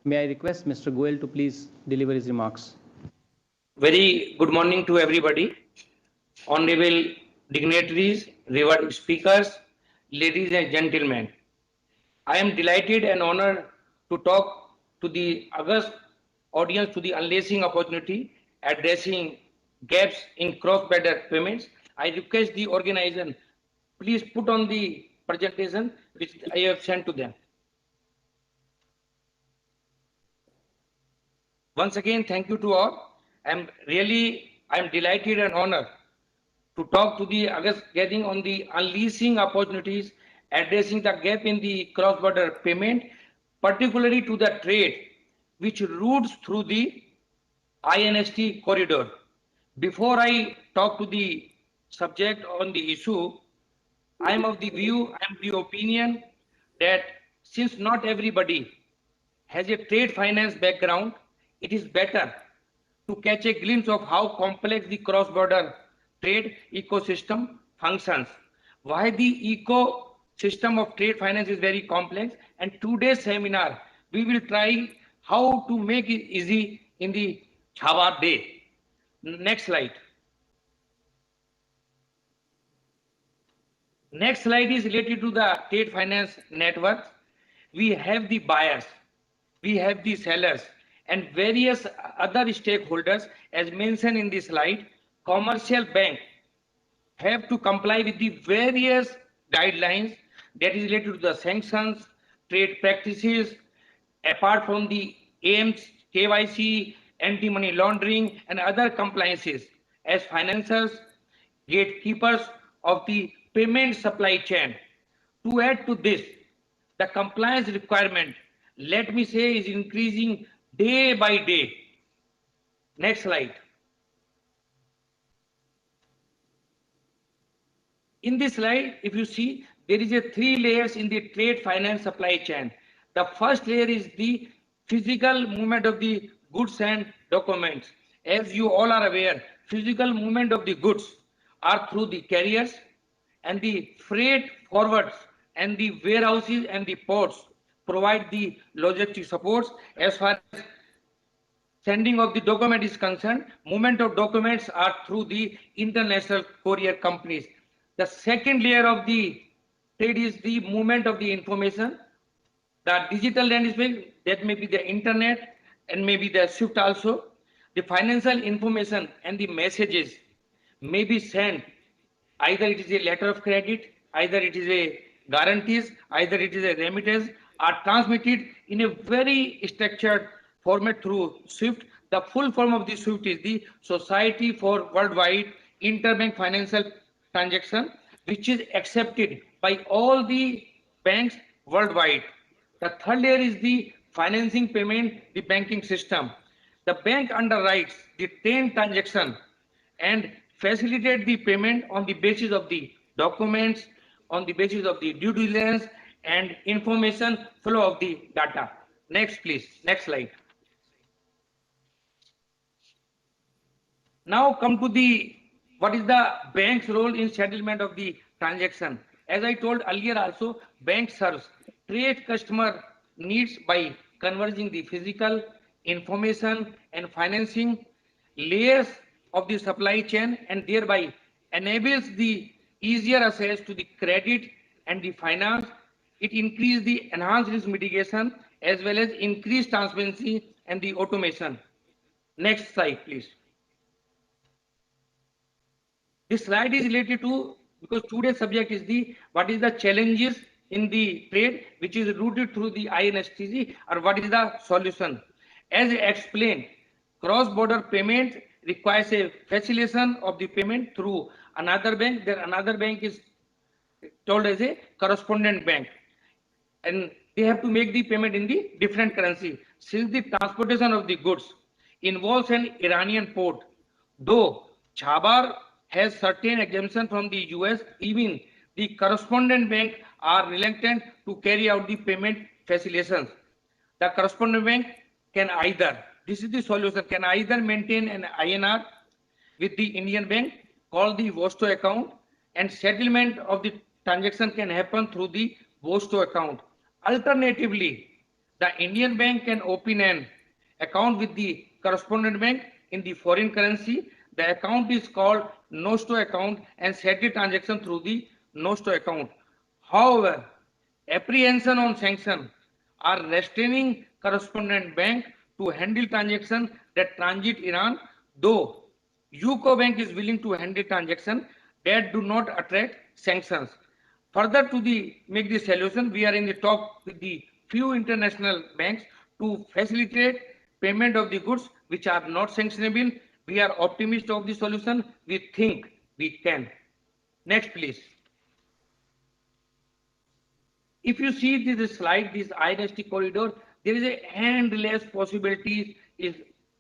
May I request Mr. Goel to please deliver his remarks. Very good morning to everybody. Honorable dignitaries, revered speakers, ladies and gentlemen. I am delighted and honored to talk to the august audience to the unleashing opportunity, addressing gaps in cross-border payments. I request the organization, please put on the presentation which I have sent to them. Once again, thank you to all. I'm delighted and honored to talk to the August gathering on the unleashing opportunities, addressing the gap in the cross-border payment, particularly to the trade which routes through the INST corridor. Before I talk to the subject on the issue, I am of the view, I am the opinion that since not everybody has a trade finance background, it is better to catch a glimpse of how complex the cross-border trade ecosystem functions. Why the ecosystem of trade finance is very complex, and today's seminar, we will try how to make it easy in the Chabahar day. Next slide. Next slide is related to the trade finance networks. We have the buyers, we have the sellers, and various other stakeholders. As mentioned in this slide, commercial bank have to comply with the various guidelines that is related to the sanctions, trade practices, apart from the AIMS, KYC, anti-money laundering, and other compliances. As financiers, gatekeepers of the payment supply chain. To add to this, the compliance requirement, let me say, is increasing day by day. Next slide. In this slide, if you see, there is a 3 layers in the trade finance supply chain. The first layer is the physical movement of the goods and documents. As you all are aware, physical movement of the goods are through the carriers, and the freight forwards and the warehouses and the ports provide the logistic supports. As far as sending of the document is concerned, movement of documents are through the international courier companies. The second layer of the trade is the movement of the information. The digital landscape, that may be the internet and maybe the SWIFT also. The financial information and the messages may be sent. Either it is a letter of credit, either it is a guarantees, either it is a remittance, are transmitted in a very structured format through SWIFT. The full form of the SWIFT is the Society for Worldwide Interbank Financial Transaction, which is accepted by all the banks worldwide. The third layer is the financing payment, the banking system. The bank underwrites the 10 transaction and facilitate the payment on the basis of the documents, on the basis of the due diligence and information flow of the data. Next, please. Next slide. Now come to the what is the bank's role in settlement of the transaction. As I told earlier also, bank serves trade customer needs by converging the physical, information and financing layers of the supply chain, and thereby enables the easier access to the credit and the finance. It increases the enhanced risk mitigation as well as increased transparency and the automation. Next slide, please. This slide is related to, because today's subject is the what is the challenges in the trade, which is rooted through the INSTC, or what is the solution. As explained, cross-border payment requires a facilitation of the payment through another bank. Then another bank is told as a correspondent bank, and they have to make the payment in the different currency. Since the transportation of the goods involves an Iranian port, though Chabahar has certain exemption from the US, even the correspondent bank are reluctant to carry out the payment facilitations. The correspondent bank can either, this is the solution, can either maintain an INR with the Indian bank called the Vosto account, and settlement of the transaction can happen through the Vosto account. Alternatively, the Indian bank can open an account with the correspondent bank in the foreign currency. The account is called Nosto account and settle transaction through the Nosto account. However, apprehension on sanction are restraining correspondent bank to handle transaction that transit Iran, though UCO bank is willing to handle transaction that do not attract sanctions. Further to the make the solution, we are in the talk with the few international banks to facilitate payment of the goods which are not sanctionable. We are optimistic of the solution. We think we can. Next, please. If you see this slide, this INST corridor, there is a endless possibilities is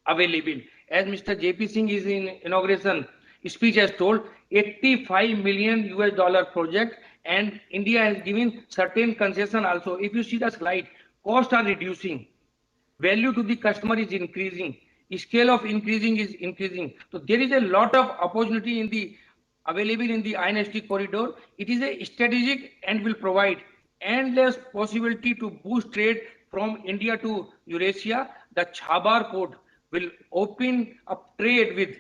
available. As Mr. JP Singh is in inauguration, speech has told, 85 million US dollar project, and India has given certain concession also. If you see the slide, costs are reducing, value to the customer is increasing, scale of increasing is increasing. So there is a lot of opportunity in the available in the INST corridor. It is a strategic and will provide endless possibility to boost trade from India to Eurasia. The Chabahar port will open up trade with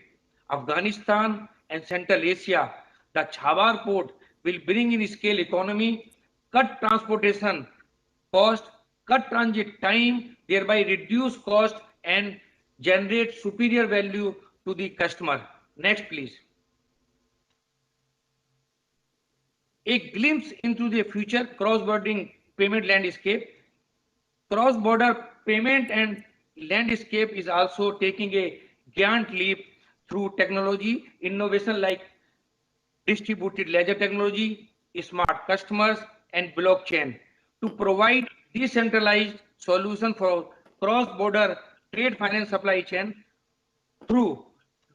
Afghanistan and Central Asia. The Chabahar port will bring in scale economy, cut transportation cost, cut transit time, thereby reduce cost and generate superior value to the customer. Next, please. A glimpse into the future cross-border payment landscape. Cross-border payment and landscape is also taking a giant leap through technology, innovation like distributed ledger technology, smart customers, and blockchain to provide decentralized solution for cross-border trade finance supply chain. Through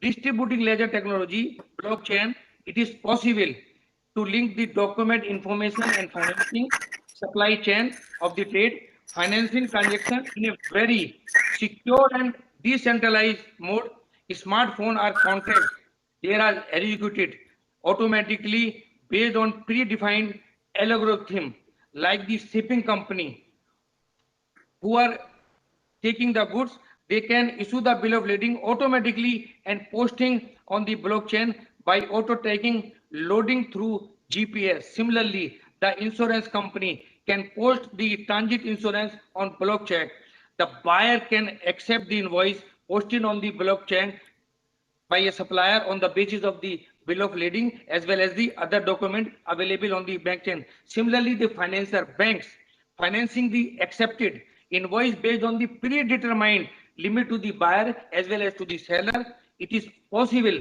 distributing ledger technology, blockchain, it is possible to link the document information and financing supply chain of the trade, financing transaction in a very secure and decentralized mode. Smartphone or contracts, they are executed automatically based on predefined algorithm, like the shipping company who are taking the goods, they can issue the bill of lading automatically and posting on the blockchain by auto tagging loading through GPS. Similarly, the insurance company can post the transit insurance on blockchain. The buyer can accept the invoice posted on the blockchain by a supplier on the basis of the bill of lading as well as the other document available on the bank chain. Similarly, the financier banks financing the accepted invoice based on the predetermined limit to the buyer as well as to the seller. It is possible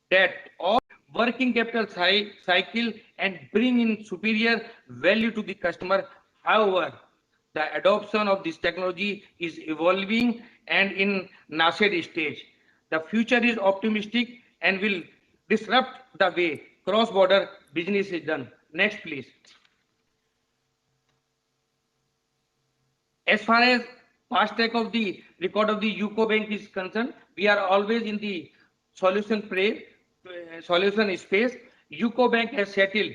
that all working capital cycle and bring in superior value to the customer. However, the adoption of this technology is evolving and in nascent stage. The future is optimistic and will disrupt the way cross-border business is done. Next, please. As far as past track of the record of the UCO Bank is concerned, we are always in the solution space. UCO Bank has settled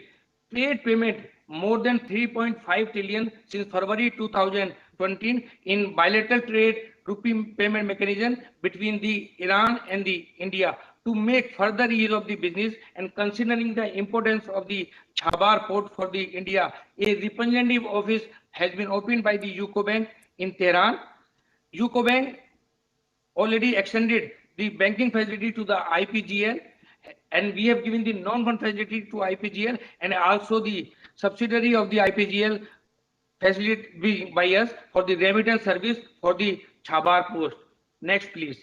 trade payment more than 3.5 trillion since February 2020 in bilateral trade rupee payment mechanism between the Iran and the India to make further use of the business. And considering the importance of the Chabahar port for the India, a representative office has been opened by the UCO Bank in Tehran. UCO Bank already extended the banking facility to the IPGL, and we have given the non-fund facility to IPGL, and also the subsidiary of the IPGL facility by us for the remittance service for the Chabahar post. Next, please.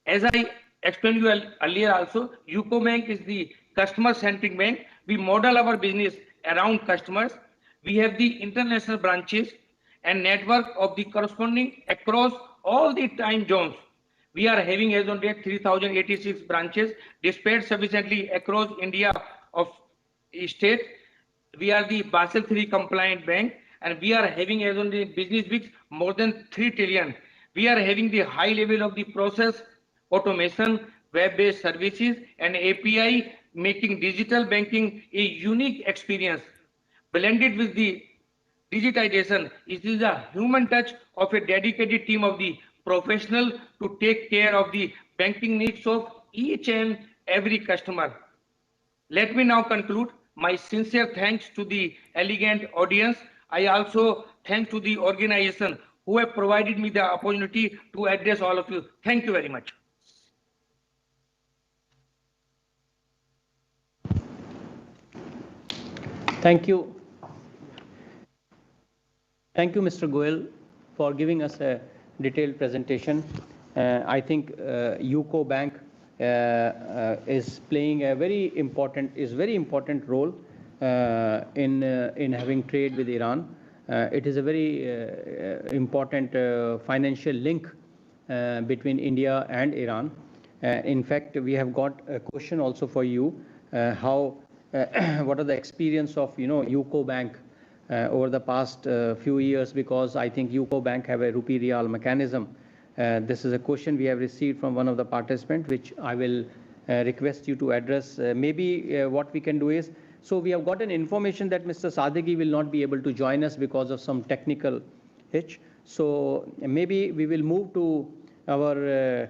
As I explained you earlier also, UCO Bank is the customer-centric bank. We model our business around customers. We have the international branches and network of the corresponding across all the time zones. We are having as on date 3,086 branches displayed sufficiently across India of state. We are the Basel III compliant bank, and we are having as on the business mix more than 3 trillion. We are having the high level of the process automation, web-based services, and API, making digital banking a unique experience. Blended with the digitization, it is a human touch of a dedicated team of the professional to take care of the banking needs of each and every customer. Let me now conclude. My sincere thanks to the elegant audience. I also thank to the organization who have provided me the opportunity to address all of you. Thank you very much. Thank you. Thank you, Mr. Goel, for giving us a detailed presentation. I think UCO Bank is playing a very important role in having trade with Iran. It is a very important financial link between India and Iran. In fact, we have got a question also for you. How what are the experience of UCO Bank over the past few years? Because I think UCO Bank have a rupee real mechanism. This is a question we have received from one of the participants, which I will request you to address. Maybe what we can do is, so we have gotten information that Mr. Sadeghi will not be able to join us because of some technical hitch. So maybe we will move to our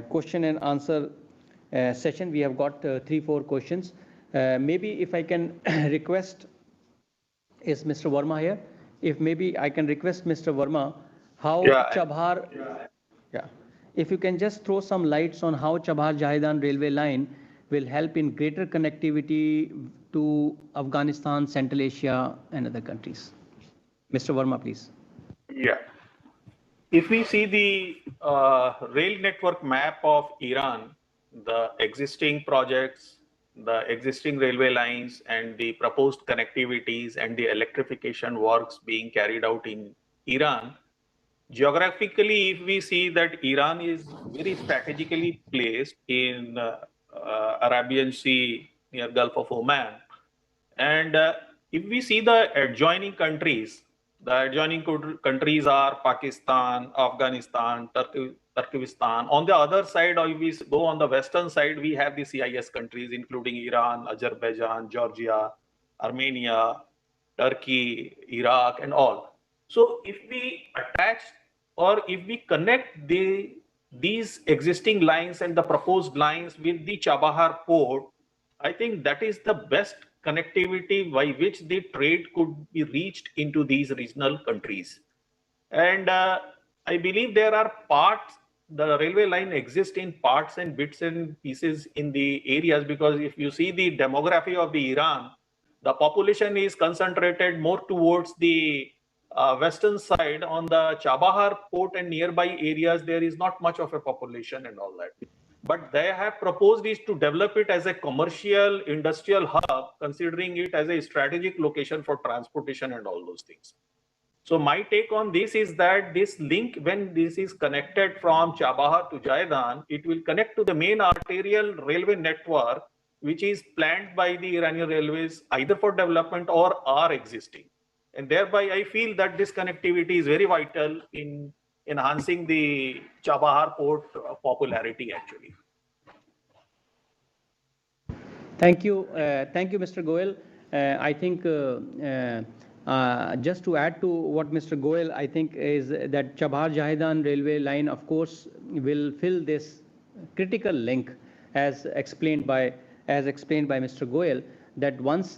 question and answer session. We have got 3-4 questions. Maybe if I can request, is Mr. Verma here? If maybe I can request Mr. Verma, how Chabahar, if you can just throw some lights on how Chabahar-Jahedan railway line will help in greater connectivity to Afghanistan, Central Asia, and other countries. Mr. Verma, please. Yeah. If we see the rail network map of Iran, the existing projects, the existing railway lines, and the proposed connectivities and the electrification works being carried out in Iran, geographically, if we see that Iran is very strategically placed in Arabian Sea near Gulf of Oman, and if we see the adjoining countries are Pakistan, Afghanistan, Turkmenistan. On the other side, or if we go on the western side, we have the CIS countries, including Iran, Azerbaijan, Georgia, Armenia, Turkey, Iraq, and all. So if we attach or if we connect these existing lines and the proposed lines with the Chabahar port, I think that is the best connectivity by which the trade could be reached into these regional countries. And I believe there are parts, the railway line exists in parts and bits and pieces in the areas, because if you see the demography of the Iran, the population is concentrated more towards the western side. On the Chabahar port and nearby areas, there is not much of a population and all that. But they have proposed is to develop it as a commercial industrial hub, considering it as a strategic location for transportation and all those things. So my take on this is that this link, when this is connected from Chabahar to Jahedan, it will connect to the main arterial railway network, which is planned by the Iranian Railways either for development or are existing. And thereby I feel that this connectivity is very vital in enhancing the Chabahar port popularity actually. Thank you, Mr. Goel. I think just to add to what Mr. Goel, I think is that Chabahar-Jahedan railway line, of course, will fill this critical link, as explained by Mr. Goel, that once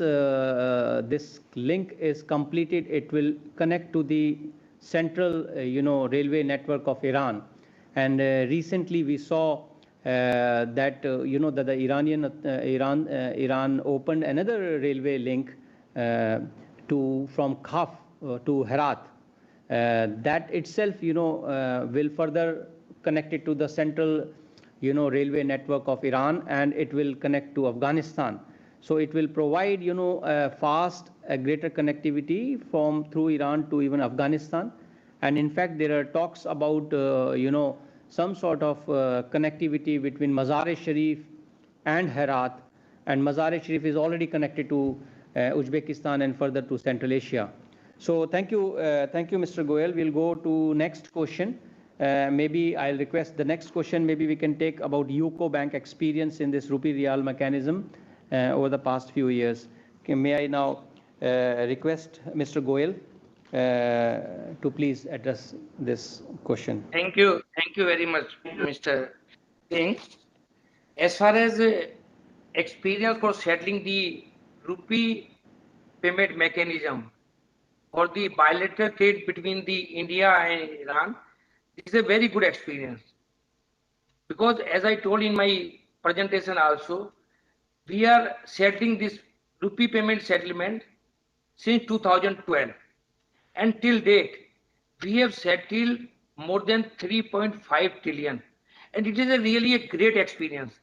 this link is completed, it will connect to the central, railway network of Iran. And recently we saw that that the Iran opened another railway link from Khaf to Herat. That itself, will further connect it to the central, railway network of Iran, and it will connect to Afghanistan. So it will provide, fast, greater connectivity through Iran to even Afghanistan. And in fact, there are talks about, some sort of connectivity between Mazar-e-Sharif and Herat. And Mazar-e-Sharif is already connected to Uzbekistan and further to Central Asia. So thank you, Mr. Goel. We'll go to next question. Maybe I'll request the next question. Maybe we can take about UCO Bank experience in this rupee real mechanism over the past few years. Okay, may I now request Mr. Goel to please address this question. Thank you very much, Mr. Singh. As far as experience for settling the rupee payment mechanism for the bilateral trade between the India and Iran, this is a very good experience. Because as I told in my presentation also, we are settling this rupee payment settlement since 2012. And till date, we have settled more than 3.5 trillion. And it is really a great experience.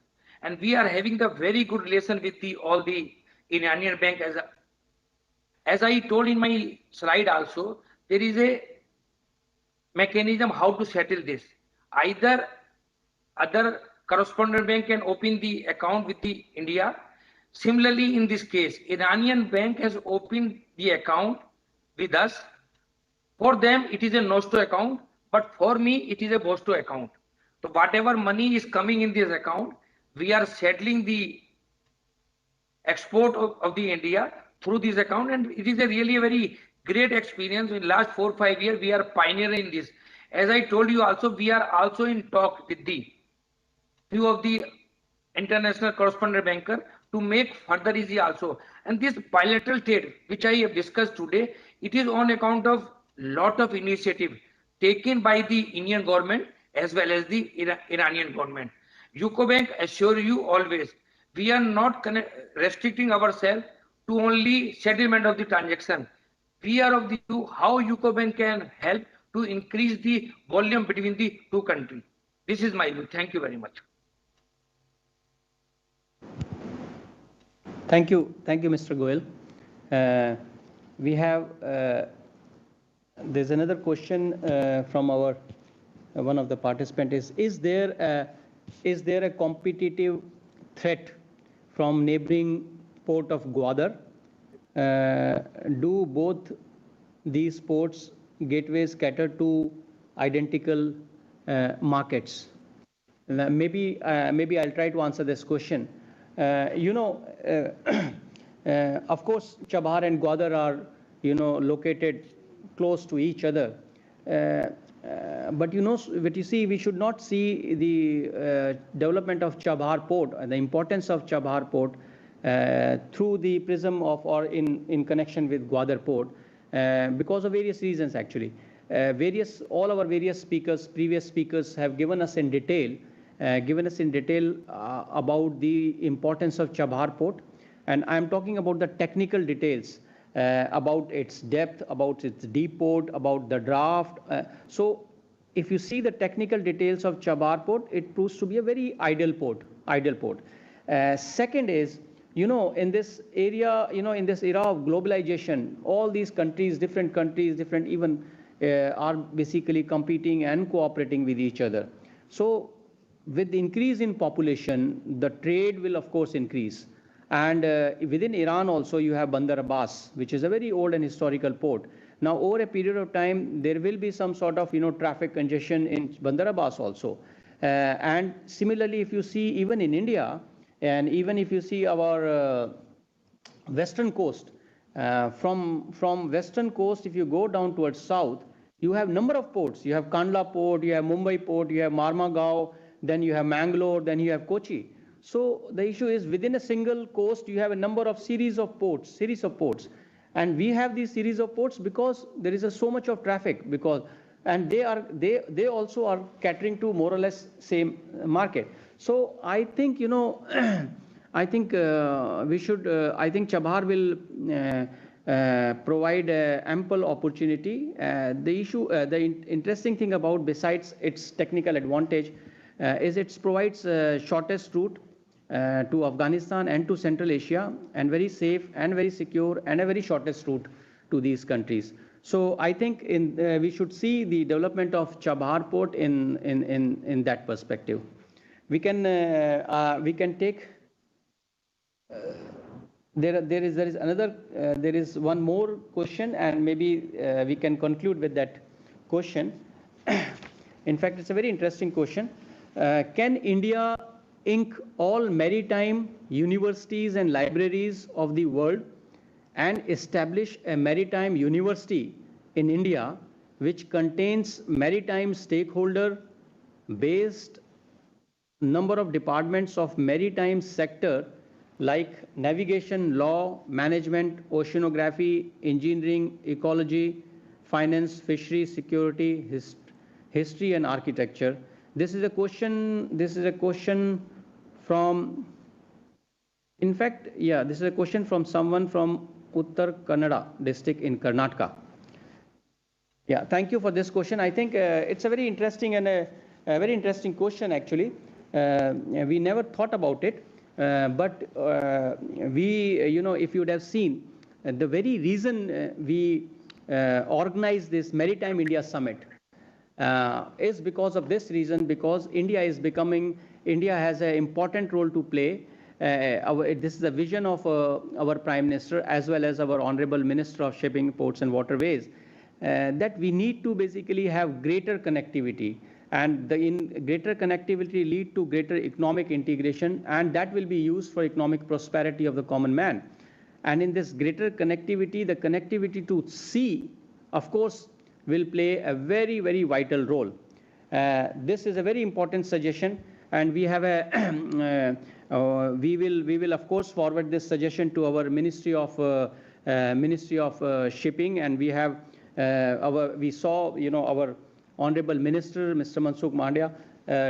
And we are having the very good relation with all the Iranian bank. As I told in my slide also, there is a mechanism how to settle this. Either other correspondent bank can open the account with the India. Similarly, in this case, Iranian bank has opened the account with us. For them, it is a Nosto account, but for me, it is a Bosto account. So whatever money is coming in this account, we are settling the export of the India through this account, and it is a really a very great experience. In last 4-5 years, we are pioneering in this. As I told you also, we are also in talk with the few of the international correspondent banker to make further easy also. And this bilateral trade, which I have discussed today, it is on account of lot of initiative taken by the Indian government as well as the Iranian government. UCO Bank assure you always, we are not restricting ourselves to only settlement of the transaction. We are of the view how UCO Bank can help to increase the volume between the two countries. This is my view. Thank you very much. Thank you, Mr. Goel. We have there's another question from our one of the participants. Is there a competitive threat from neighboring port of Gwadar? Do both these ports gateways cater to identical markets? Maybe I'll try to answer this question. Of course, Chabahar and Gwadar are located close to each other. But you see, we should not see the development of Chabahar port and the importance of Chabahar port through the prism of or in connection with Gwadar port because of various reasons actually. All our various previous speakers have given us in detail about the importance of Chabahar port, and I am talking about the technical details about its depth, about its deep port, about the draft. So if you see the technical details of Chabahar port, it proves to be a very ideal port. Second is, in this area, in this era of globalization, all these countries, different even are basically competing and cooperating with each other. So with the increase in population, the trade will of course increase. And within Iran also you have Bandar Abbas, which is a very old and historical port. Now over a period of time, there will be some sort of traffic congestion in Bandar Abbas also. And similarly, if you see even in India, and even if you see our western coast, from western coast, if you go down towards south, you have number of ports. You have Kandla port, you have Mumbai port, you have Marmagao, then you have Mangalore, then you have Kochi. So the issue is within a single coast, you have a number of series of ports. And we have these series of ports because there is so much of traffic and they also are catering to more or less same market. So I think, I think Chabahar will provide ample opportunity. The interesting thing about, besides its technical advantage, is it provides shortest route to Afghanistan and to Central Asia, and very safe and very secure and a very shortest route to these countries. So I think we should see the development of Chabahar port in that perspective. We can take. There is one more question, and maybe we can conclude with that question. In fact, it's a very interesting question. Can India ink all maritime universities and libraries of the world and establish a maritime university in India which contains maritime stakeholder based number of departments of maritime sector like navigation, law, management, oceanography, engineering, ecology, finance, fisheries, security, history and architecture? This is a question from, in fact, yeah, this is a question from someone from Uttar Kannada district in Karnataka. Yeah, thank you for this question. I think it's a very interesting and a very interesting question actually. We never thought about it, but if you would have seen, the very reason we organized this Maritime India Summit, is because of this reason, because India has an important role to play. This is the vision of our Prime Minister as well as our Honorable Minister of Shipping, Ports and Waterways, that we need to basically have greater connectivity, and greater connectivity lead to greater economic integration, and that will be used for economic prosperity of the common man. And in this greater connectivity, the connectivity to sea, of course, will play a very, very vital role. This is a very important suggestion, and we have a we will of course forward this suggestion to our Ministry of Shipping, and we have we saw our Honorable Minister Mr. Mansukh Mandia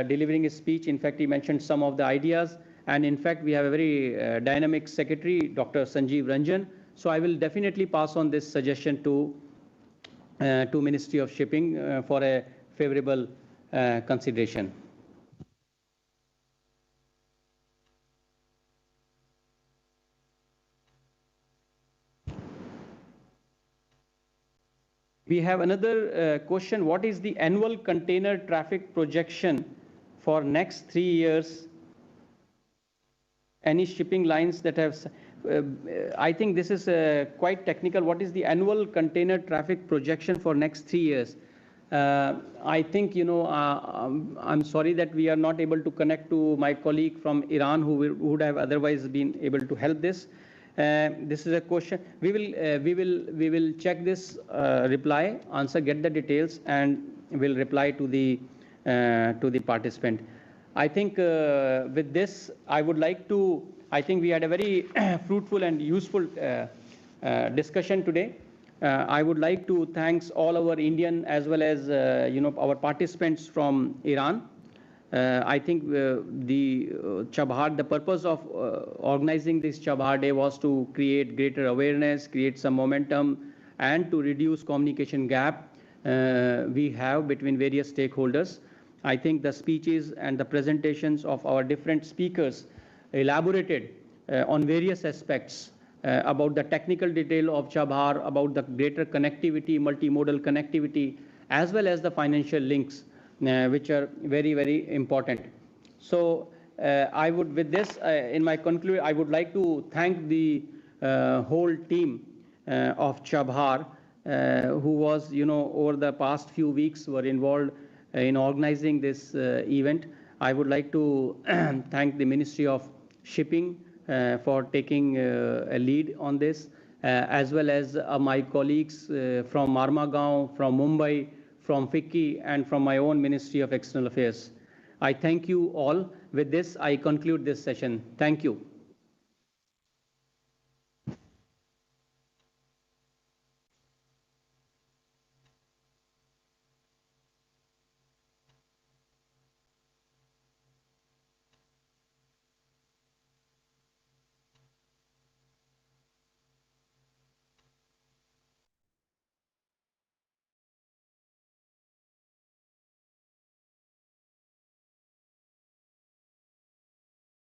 delivering his speech. In fact, he mentioned some of the ideas, and in fact we have a very dynamic Secretary, Dr. Sanjeev Ranjan. So I will definitely pass on this suggestion to Ministry of Shipping for a favorable consideration. We have another question. What is the annual container traffic projection for next 3 years? Any shipping lines that have... I think this is quite technical. What is the annual container traffic projection for next 3 years? I think, I'm sorry that we are not able to connect to my colleague from Iran who would have otherwise been able to help this. This is a question. We will check this reply, answer, get the details, and will reply to the participant. I think with this, I would like to. I think we had a very fruitful and useful discussion today. I would like to thank all our Indian as well as our participants from Iran. I think the Chabahar, the purpose of organizing this Chabahar Day was to create greater awareness, create some momentum, and to reduce communication gap we have between various stakeholders. I think the speeches and the presentations of our different speakers elaborated on various aspects about the technical detail of Chabahar, about the greater connectivity, multimodal connectivity, as well as the financial links, which are very, very important. So I would, with this, in my conclusion, I would like to thank the whole team of Chabahar, who was, over the past few weeks were involved in organizing this event. I would like to thank the Ministry of Shipping for taking a lead on this, as well as my colleagues from Marmagaon, from Mumbai, from FICCI, and from my own Ministry of External Affairs. I thank you all. With this, I conclude this session. Thank you.